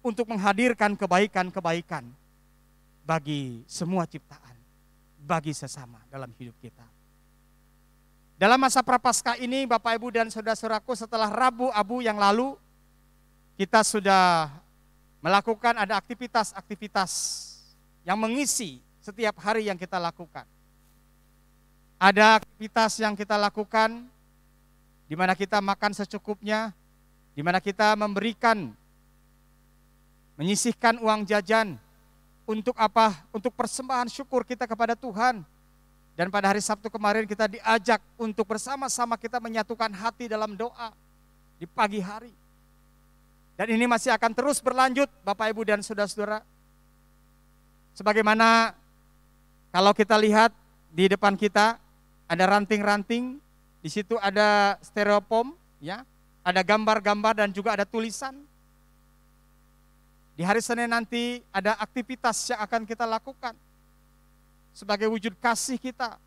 untuk menghadirkan kebaikan-kebaikan bagi semua ciptaan, bagi sesama dalam hidup kita. Dalam masa Prapaskah ini, Bapak, Ibu, dan saudara-saudaraku, setelah Rabu Abu yang lalu, kita sudah melakukan ada aktivitas-aktivitas yang mengisi setiap hari yang kita lakukan. Ada aktivitas yang kita lakukan di mana kita makan secukupnya, di mana kita menyisihkan uang jajan. Untuk apa? Untuk persembahan syukur kita kepada Tuhan. Dan pada hari Sabtu kemarin kita diajak untuk bersama-sama kita menyatukan hati dalam doa di pagi hari. Dan ini masih akan terus berlanjut, Bapak, Ibu, dan saudara-saudara. Sebagaimana kalau kita lihat di depan kita ada ranting-ranting, di situ ada styrofoam, ya, ada gambar-gambar dan juga ada tulisan. Di hari Senin nanti ada aktivitas yang akan kita lakukan sebagai wujud kasih kita,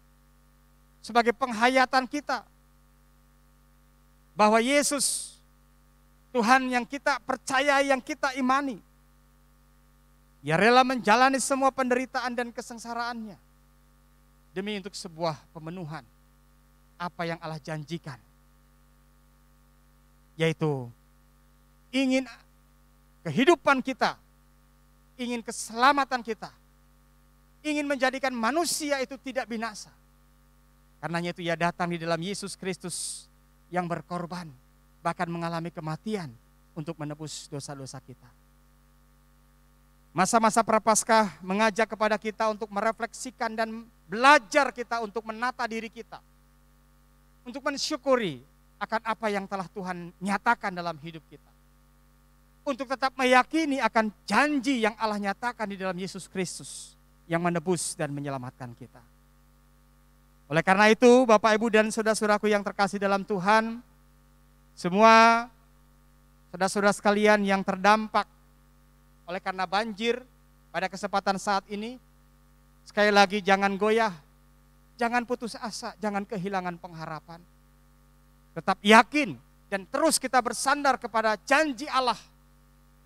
sebagai penghayatan kita bahwa Yesus Tuhan yang kita percaya, yang kita imani, Ia rela menjalani semua penderitaan dan kesengsaraannya demi untuk sebuah pemenuhan apa yang Allah janjikan, yaitu ingin kehidupan kita, ingin keselamatan kita, ingin menjadikan manusia itu tidak binasa. Karenanya itu Ia datang di dalam Yesus Kristus yang berkorban, bahkan mengalami kematian untuk menebus dosa-dosa kita. Masa-masa Prapaskah mengajak kepada kita untuk merefleksikan dan belajar kita untuk menata diri kita, untuk mensyukuri akan apa yang telah Tuhan nyatakan dalam hidup kita, untuk tetap meyakini akan janji yang Allah nyatakan di dalam Yesus Kristus yang menebus dan menyelamatkan kita. Oleh karena itu, Bapak, Ibu, dan saudara-saudaraku yang terkasih dalam Tuhan, semua saudara-saudara sekalian yang terdampak oleh karena banjir pada kesempatan saat ini, sekali lagi jangan goyah, jangan putus asa, jangan kehilangan pengharapan. Tetap yakin dan terus kita bersandar kepada janji Allah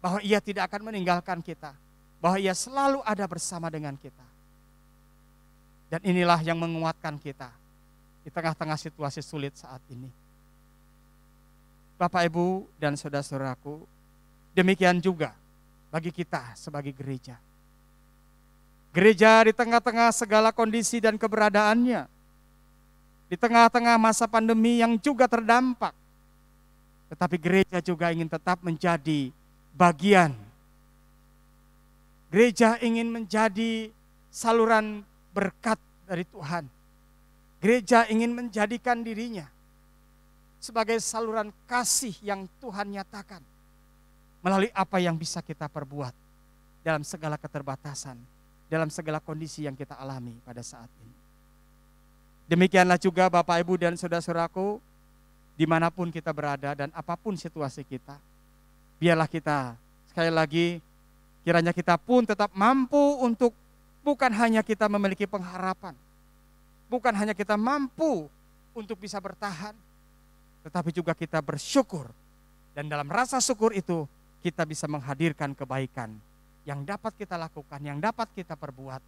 bahwa Ia tidak akan meninggalkan kita, bahwa Ia selalu ada bersama dengan kita. Dan inilah yang menguatkan kita di tengah-tengah situasi sulit saat ini. Bapak, Ibu, dan saudara-saudaraku, demikian juga bagi kita sebagai gereja. Gereja di tengah-tengah segala kondisi dan keberadaannya, di tengah-tengah masa pandemi yang juga terdampak, tetapi gereja juga ingin tetap menjadi bagian. Gereja ingin menjadi saluran berkat dari Tuhan. Gereja ingin menjadikan dirinya sebagai saluran kasih yang Tuhan nyatakan melalui apa yang bisa kita perbuat dalam segala keterbatasan, dalam segala kondisi yang kita alami pada saat ini. Demikianlah juga Bapak, Ibu, dan saudara-saudaraku, dimanapun kita berada dan apapun situasi kita, biarlah kita sekali lagi kiranya kita pun tetap mampu untuk bukan hanya kita memiliki pengharapan, bukan hanya kita mampu untuk bisa bertahan, tetapi juga kita bersyukur. Dan dalam rasa syukur itu kita bisa menghadirkan kebaikan yang dapat kita lakukan, yang dapat kita perbuat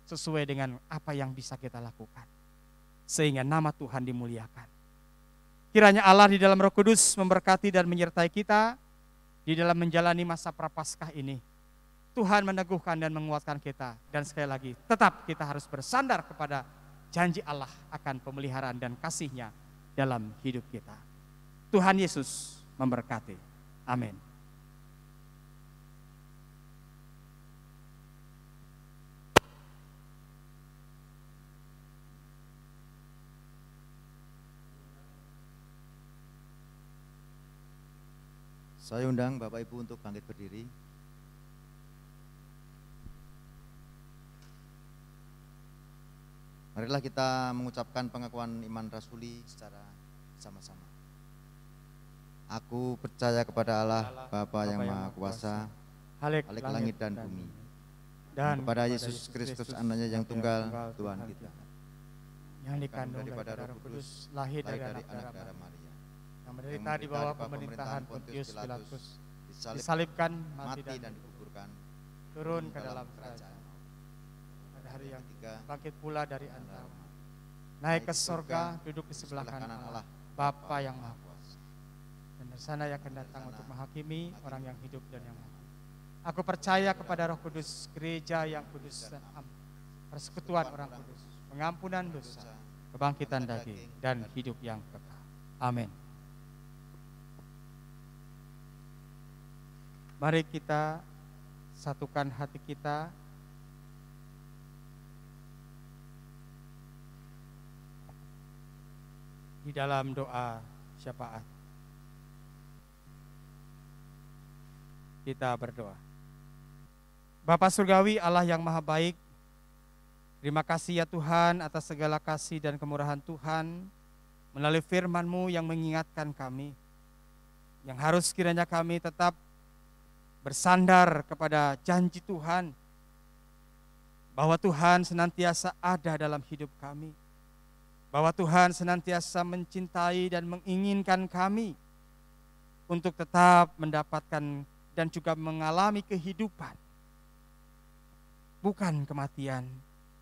sesuai dengan apa yang bisa kita lakukan, sehingga nama Tuhan dimuliakan. Kiranya Allah di dalam Roh Kudus memberkati dan menyertai kita di dalam menjalani masa Prapaskah ini. Tuhan meneguhkan dan menguatkan kita. Dan sekali lagi, tetap kita harus bersandar kepada janji Allah akan pemeliharaan dan kasih-Nya dalam hidup kita. Tuhan Yesus memberkati. Amin. Saya undang Bapak Ibu untuk bangkit berdiri. Marilah kita mengucapkan pengakuan iman rasuli secara sama-sama. Aku percaya kepada Allah, Bapa yang Maha Kuasa, Halik langit dan bumi, dan kepada Yesus Kristus anaknya yang tunggal, Tuhan kita, yang dikandung daripada Roh Kudus, lahir dari anak darah Maria, yang menderita di bawah pemerintahan Pontius Pilatus, disalibkan, mati dan dikuburkan, turun ke dalam kerajaan, pada hari yang ketiga bangkit pula dari antara mati, naik ke sorga, duduk di sebelah kanan Allah, Bapa yang Maha Kuasa, dan dari sana yang akan datang untuk menghakimi orang yang hidup dan yang mati. Aku percaya kepada Roh Kudus, gereja yang kudus dan am, persekutuan orang kudus, pengampunan dosa, kebangkitan daging, dan hidup yang kekal. Amin. Mari kita satukan hati kita. Di dalam doa syafaat. Kita berdoa. Bapa Surgawi, Allah yang Maha Baik, terima kasih ya Tuhan atas segala kasih dan kemurahan Tuhan melalui firman-Mu yang mengingatkan kami, yang harus kiranya kami tetap bersandar kepada janji Tuhan, bahwa Tuhan senantiasa ada dalam hidup kami, bahwa Tuhan senantiasa mencintai dan menginginkan kami untuk tetap mendapatkan dan juga mengalami kehidupan, bukan kematian,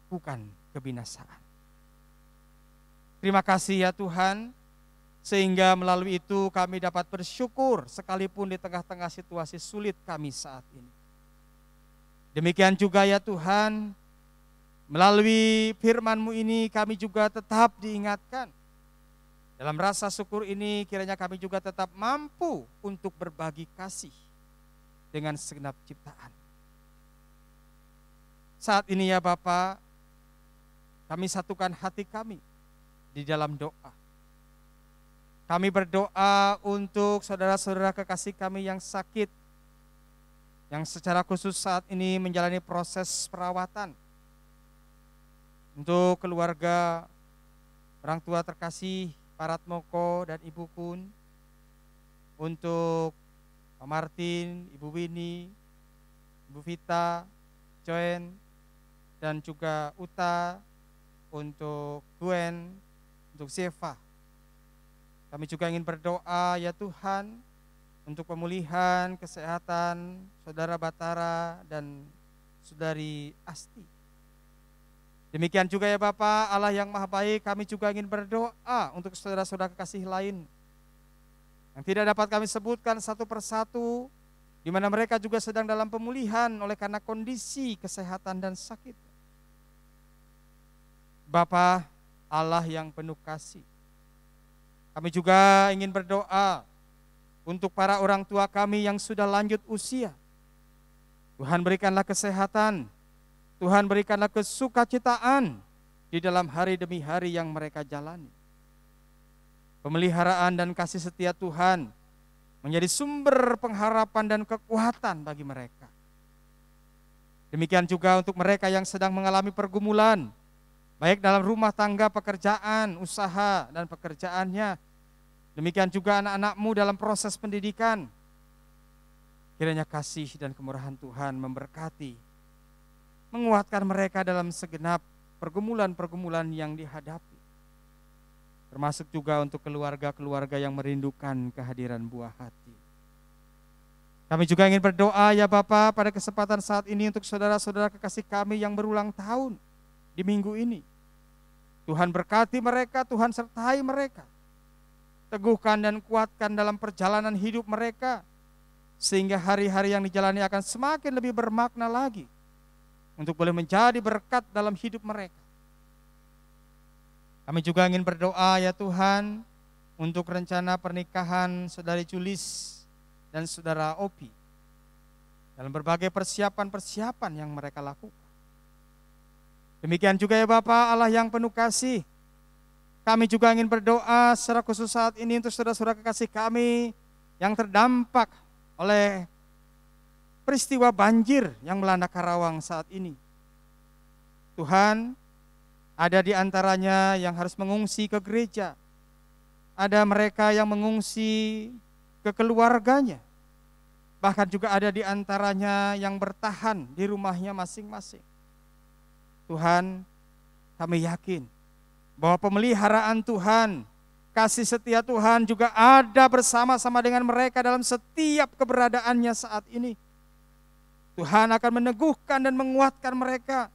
bukan kebinasaan. Terima kasih ya Tuhan, sehingga melalui itu kami dapat bersyukur sekalipun di tengah-tengah situasi sulit kami saat ini. Demikian juga ya Tuhan, melalui firman-Mu ini kami juga tetap diingatkan. Dalam rasa syukur ini kiranya kami juga tetap mampu untuk berbagi kasih dengan segenap ciptaan. Saat ini ya Bapa, kami satukan hati kami di dalam doa. Kami berdoa untuk saudara-saudara kekasih kami yang sakit, yang secara khusus saat ini menjalani proses perawatan. Untuk keluarga, orang tua terkasih, Pak Ratmoko dan Ibu Kun. Untuk Pak Martin, Ibu Winnie, Ibu Vita, Joen, dan juga Uta, untuk Gwen, untuk Zeva. Kami juga ingin berdoa ya Tuhan untuk pemulihan kesehatan Saudara Batara dan Saudari Asti. Demikian juga ya Bapa Allah yang Maha Baik, kami juga ingin berdoa untuk saudara-saudara kekasih lain yang tidak dapat kami sebutkan satu persatu, di mana mereka juga sedang dalam pemulihan oleh karena kondisi kesehatan dan sakit. Bapa Allah yang penuh kasih, kami juga ingin berdoa untuk para orang tua kami yang sudah lanjut usia. Tuhan berikanlah kesehatan, Tuhan berikanlah kesukacitaan di dalam hari demi hari yang mereka jalani. Pemeliharaan dan kasih setia Tuhan menjadi sumber pengharapan dan kekuatan bagi mereka. Demikian juga untuk mereka yang sedang mengalami pergumulan, baik dalam rumah tangga, pekerjaan, usaha, dan pekerjaannya. Demikian juga anak-anak-Mu dalam proses pendidikan. Kiranya kasih dan kemurahan Tuhan memberkati, menguatkan mereka dalam segenap pergumulan-pergumulan yang dihadapi. Termasuk juga untuk keluarga-keluarga yang merindukan kehadiran buah hati. Kami juga ingin berdoa ya Bapa pada kesempatan saat ini untuk saudara-saudara kekasih kami yang berulang tahun di minggu ini. Tuhan berkati mereka, Tuhan sertai mereka. Teguhkan dan kuatkan dalam perjalanan hidup mereka, sehingga hari-hari yang dijalani akan semakin lebih bermakna lagi untuk boleh menjadi berkat dalam hidup mereka. Kami juga ingin berdoa ya Tuhan untuk rencana pernikahan Saudari Julis dan Saudara Opi dalam berbagai persiapan-persiapan yang mereka lakukan. Demikian juga ya Bapa Allah yang penuh kasih, kami juga ingin berdoa secara khusus saat ini untuk saudara-saudara kekasih kami yang terdampak oleh peristiwa banjir yang melanda Karawang saat ini. Tuhan, Ada di antaranya yang harus mengungsi ke gereja. Ada mereka yang mengungsi ke keluarganya. Bahkan juga ada di antaranya yang bertahan di rumahnya masing-masing. Tuhan, kami yakin bahwa pemeliharaan Tuhan, kasih setia Tuhan juga ada bersama-sama dengan mereka dalam setiap keberadaannya saat ini. Tuhan akan meneguhkan dan menguatkan mereka,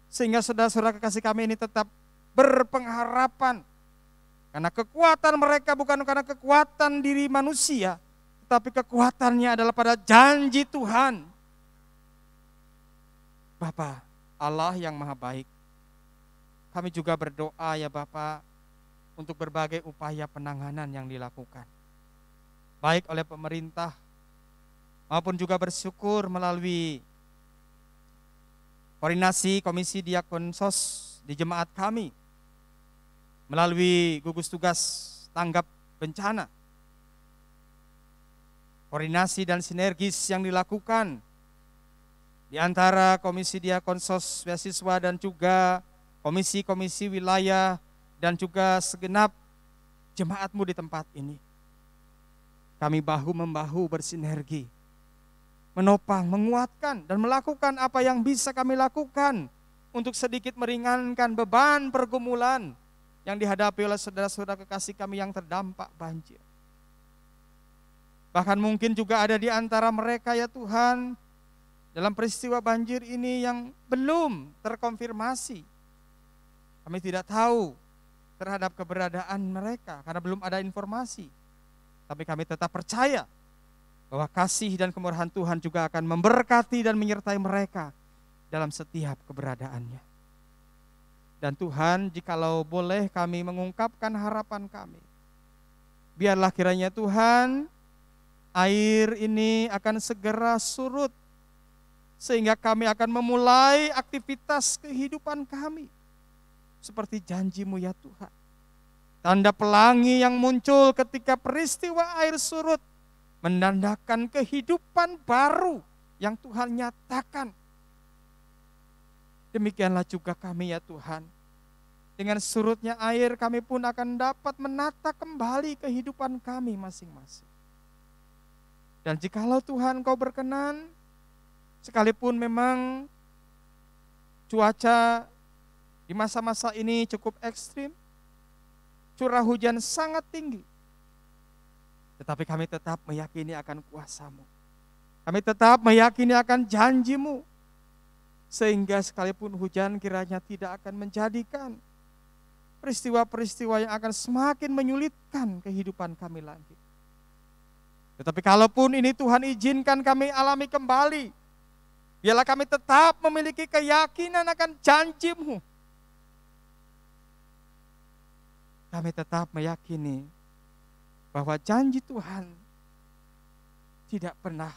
sehingga saudara-saudara kekasih kami ini tetap berpengharapan. Karena kekuatan mereka bukan karena kekuatan diri manusia, tetapi kekuatannya adalah pada janji Tuhan. Bapa, Allah yang maha baik, kami juga berdoa ya Bapa untuk berbagai upaya penanganan yang dilakukan, baik oleh pemerintah maupun juga bersyukur melalui koordinasi Komisi Diakonsos di jemaat kami, melalui gugus tugas tanggap bencana, koordinasi dan sinergis yang dilakukan di antara Komisi Diakonsos Beasiswa dan juga komisi-komisi wilayah dan juga segenap jemaatmu di tempat ini. Kami bahu-membahu bersinergi, menopang, menguatkan, dan melakukan apa yang bisa kami lakukan untuk sedikit meringankan beban pergumulan yang dihadapi oleh saudara-saudara kekasih kami yang terdampak banjir. Bahkan mungkin juga ada di antara mereka ya Tuhan, dalam peristiwa banjir ini yang belum terkonfirmasi. Kami tidak tahu terhadap keberadaan mereka karena belum ada informasi. Tapi kami tetap percaya bahwa kasih dan kemurahan Tuhan juga akan memberkati dan menyertai mereka dalam setiap keberadaannya. Dan Tuhan, jikalau boleh kami mengungkapkan harapan kami, biarlah kiranya Tuhan, air ini akan segera surut, sehingga kami akan memulai aktivitas kehidupan kami seperti janji-Mu ya Tuhan. Tanda pelangi yang muncul ketika peristiwa air surut menandakan kehidupan baru yang Tuhan nyatakan. Demikianlah juga kami ya Tuhan. Dengan surutnya air kami pun akan dapat menata kembali kehidupan kami masing-masing. Dan jikalau Tuhan Kau berkenan, sekalipun memang cuaca di masa-masa ini cukup ekstrim, curah hujan sangat tinggi, tetapi kami tetap meyakini akan kuasa-Mu. Kami tetap meyakini akan janji-Mu, sehingga sekalipun hujan kiranya tidak akan menjadikan peristiwa-peristiwa yang akan semakin menyulitkan kehidupan kami lagi. Tetapi kalaupun ini Tuhan izinkan kami alami kembali, biarlah kami tetap memiliki keyakinan akan janji-Mu. Kami tetap meyakini bahwa janji Tuhan tidak pernah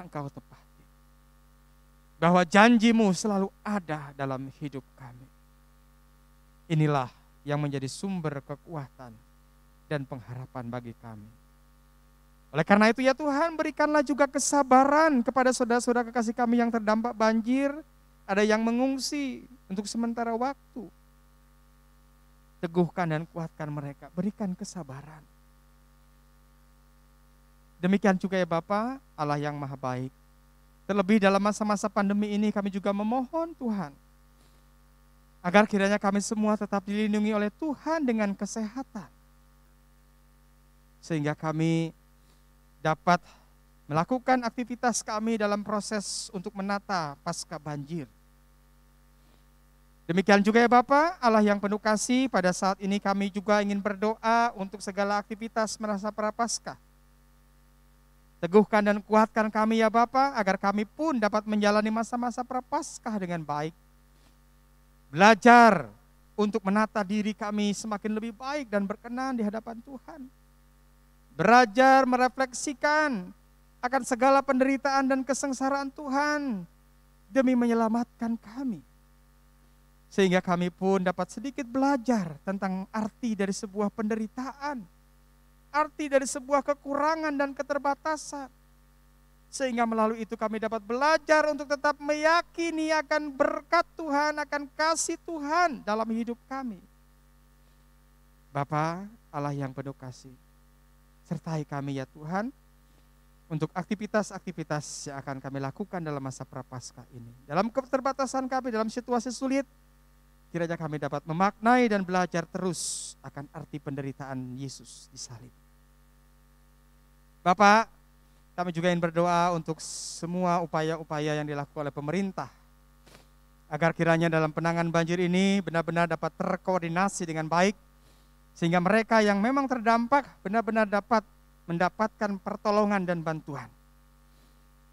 Engkau tepati. Bahwa janji-Mu selalu ada dalam hidup kami. Inilah yang menjadi sumber kekuatan dan pengharapan bagi kami. Oleh karena itu ya Tuhan, berikanlah juga kesabaran kepada saudara-saudara kekasih kami yang terdampak banjir. Ada yang mengungsi untuk sementara waktu. Teguhkan dan kuatkan mereka, berikan kesabaran. Demikian juga ya Bapa, Allah yang maha baik. Terlebih dalam masa-masa pandemi ini kami juga memohon Tuhan, agar kiranya kami semua tetap dilindungi oleh Tuhan dengan kesehatan. Sehingga kami dapat melakukan aktivitas kami dalam proses untuk menata pasca banjir. Demikian juga ya Bapa, Allah yang penuh kasih, pada saat ini kami juga ingin berdoa untuk segala aktivitas merasa prapaskah. Teguhkan dan kuatkan kami ya Bapa, agar kami pun dapat menjalani masa-masa prapaskah dengan baik. Belajar untuk menata diri kami semakin lebih baik dan berkenan di hadapan Tuhan. Belajar merefleksikan akan segala penderitaan dan kesengsaraan Tuhan demi menyelamatkan kami. Sehingga kami pun dapat sedikit belajar tentang arti dari sebuah penderitaan, arti dari sebuah kekurangan dan keterbatasan. Sehingga melalui itu kami dapat belajar untuk tetap meyakini akan berkat Tuhan, akan kasih Tuhan dalam hidup kami. Bapa Allah yang penuh kasih, sertai kami ya Tuhan, untuk aktivitas-aktivitas yang akan kami lakukan dalam masa Prapaskah ini. Dalam keterbatasan kami, dalam situasi sulit, kiranya kami dapat memaknai dan belajar terus akan arti penderitaan Yesus di salib. Bapak, kami juga ingin berdoa untuk semua upaya-upaya yang dilakukan oleh pemerintah, agar kiranya dalam penanganan banjir ini benar-benar dapat terkoordinasi dengan baik, sehingga mereka yang memang terdampak benar-benar dapat mendapatkan pertolongan dan bantuan.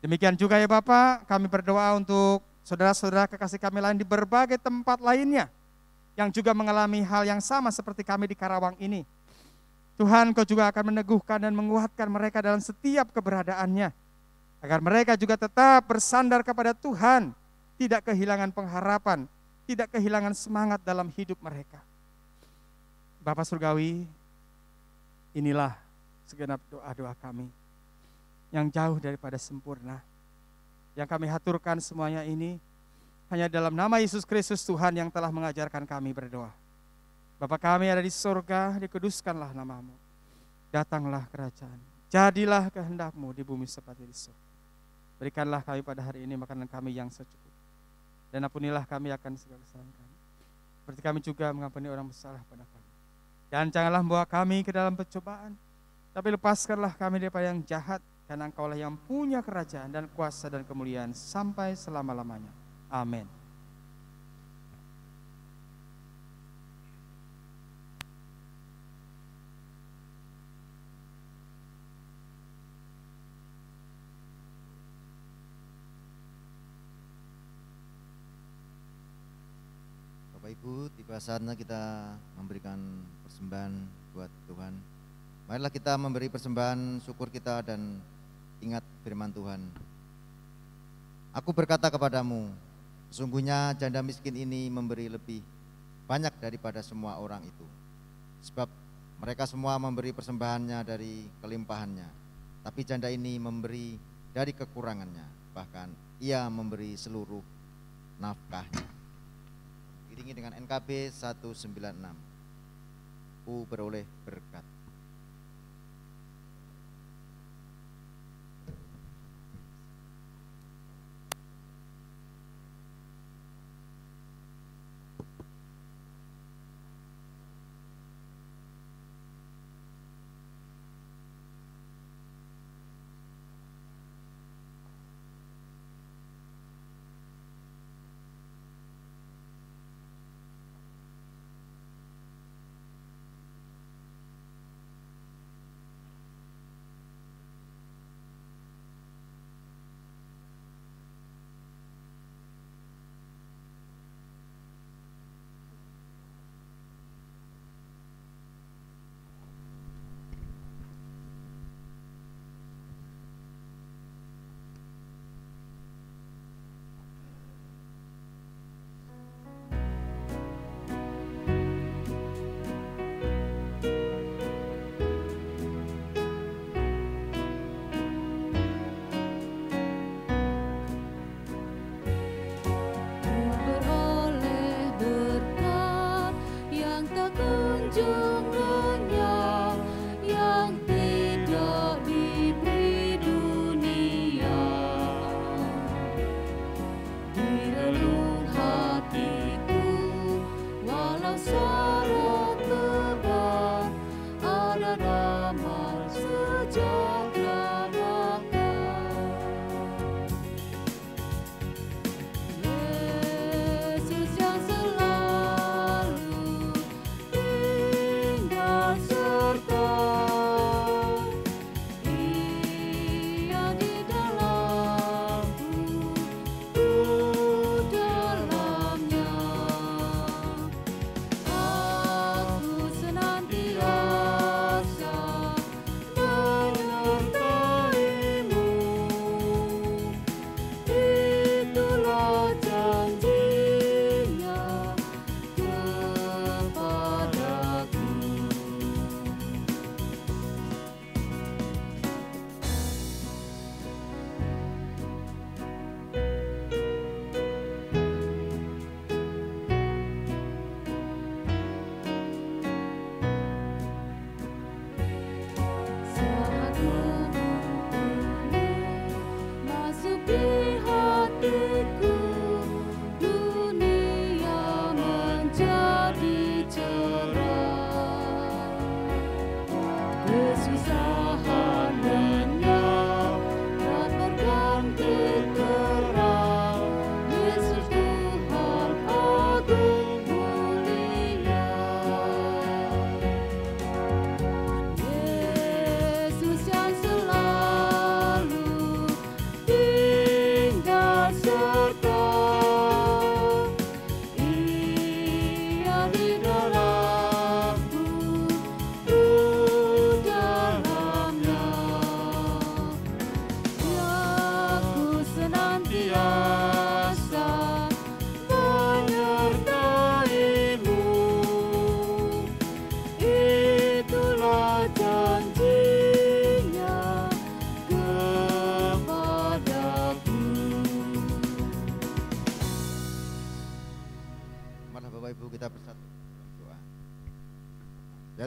Demikian juga ya Bapak, kami berdoa untuk saudara-saudara kekasih kami lain di berbagai tempat lainnya, yang juga mengalami hal yang sama seperti kami di Karawang ini. Tuhan, Kau juga akan meneguhkan dan menguatkan mereka dalam setiap keberadaannya, agar mereka juga tetap bersandar kepada Tuhan, tidak kehilangan pengharapan, tidak kehilangan semangat dalam hidup mereka. Bapa Surgawi, inilah segenap doa-doa kami yang jauh daripada sempurna, yang kami haturkan semuanya ini hanya dalam nama Yesus Kristus Tuhan yang telah mengajarkan kami berdoa. Bapa kami ada di surga, dikuduskanlah nama-Mu. Datanglah kerajaan, jadilah kehendak-Mu di bumi seperti di surga. Berikanlah kami pada hari ini makanan kami yang secukupnya, dan ampunilah kami akan segala kesalahan kami, seperti kami juga mengampuni orang bersalah pada kami. Dan janganlah membawa kami ke dalam pencobaan, tapi lepaskanlah kami daripada yang jahat, karena Engkaulah yang punya kerajaan dan kuasa dan kemuliaan sampai selama-lamanya. Amin. Bapak Ibu, tiba saatnya kita memberikan persembahan buat Tuhan. Marilah kita memberi persembahan syukur kita dan ingat firman Tuhan. Aku berkata kepadamu, sesungguhnya janda miskin ini memberi lebih banyak daripada semua orang itu. Sebab mereka semua memberi persembahannya dari kelimpahannya, tapi janda ini memberi dari kekurangannya, bahkan ia memberi seluruh nafkahnya. Iringi dengan NKB 196. Ku beroleh berkat.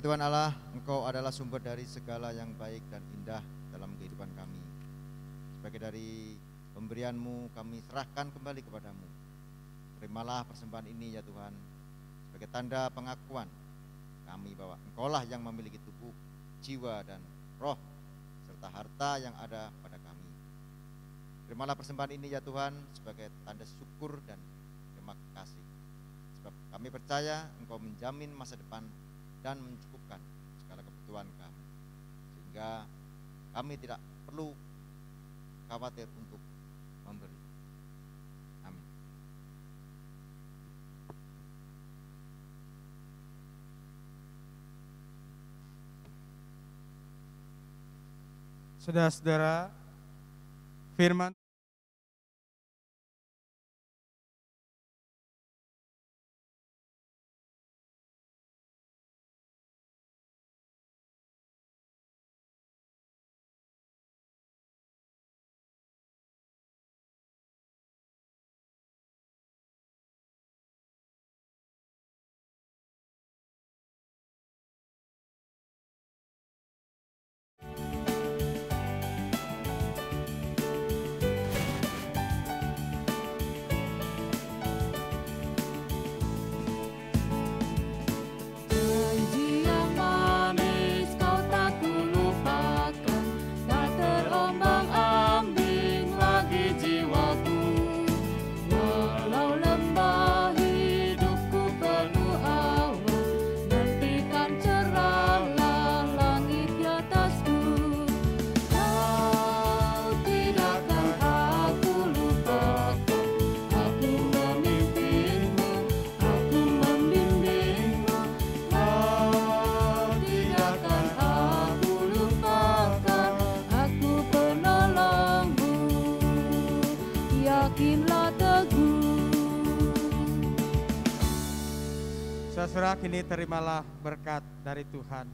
Tuhan Allah, Engkau adalah sumber dari segala yang baik dan indah dalam kehidupan kami. Sebagai dari pemberian-Mu, kami serahkan kembali kepadamu. Terimalah persembahan ini ya Tuhan, sebagai tanda pengakuan kami bahwa Engkaulah yang memiliki tubuh, jiwa, dan roh, serta harta yang ada pada kami. Terimalah persembahan ini ya Tuhan, sebagai tanda syukur dan terima kasih. Sebab kami percaya Engkau menjamin masa depan dan mencukupkan segala kebutuhan kami, sehingga kami tidak perlu khawatir untuk memberi. Amin. Saudara-saudara, firman Janji yang manis kau tak kulupakan, tak terombang-ambing lagi jiwaku. Walau lembah hidupku penuh awan, nantikan cerahlah langit di atasku. Kau tidakkan aku lupakan, aku memimpinmu, aku membimbingmu. Kau tidakkan aku lupakan, aku penolongmu, yakinlah teguh. Saudara, kini terimalah berkat dari Tuhan.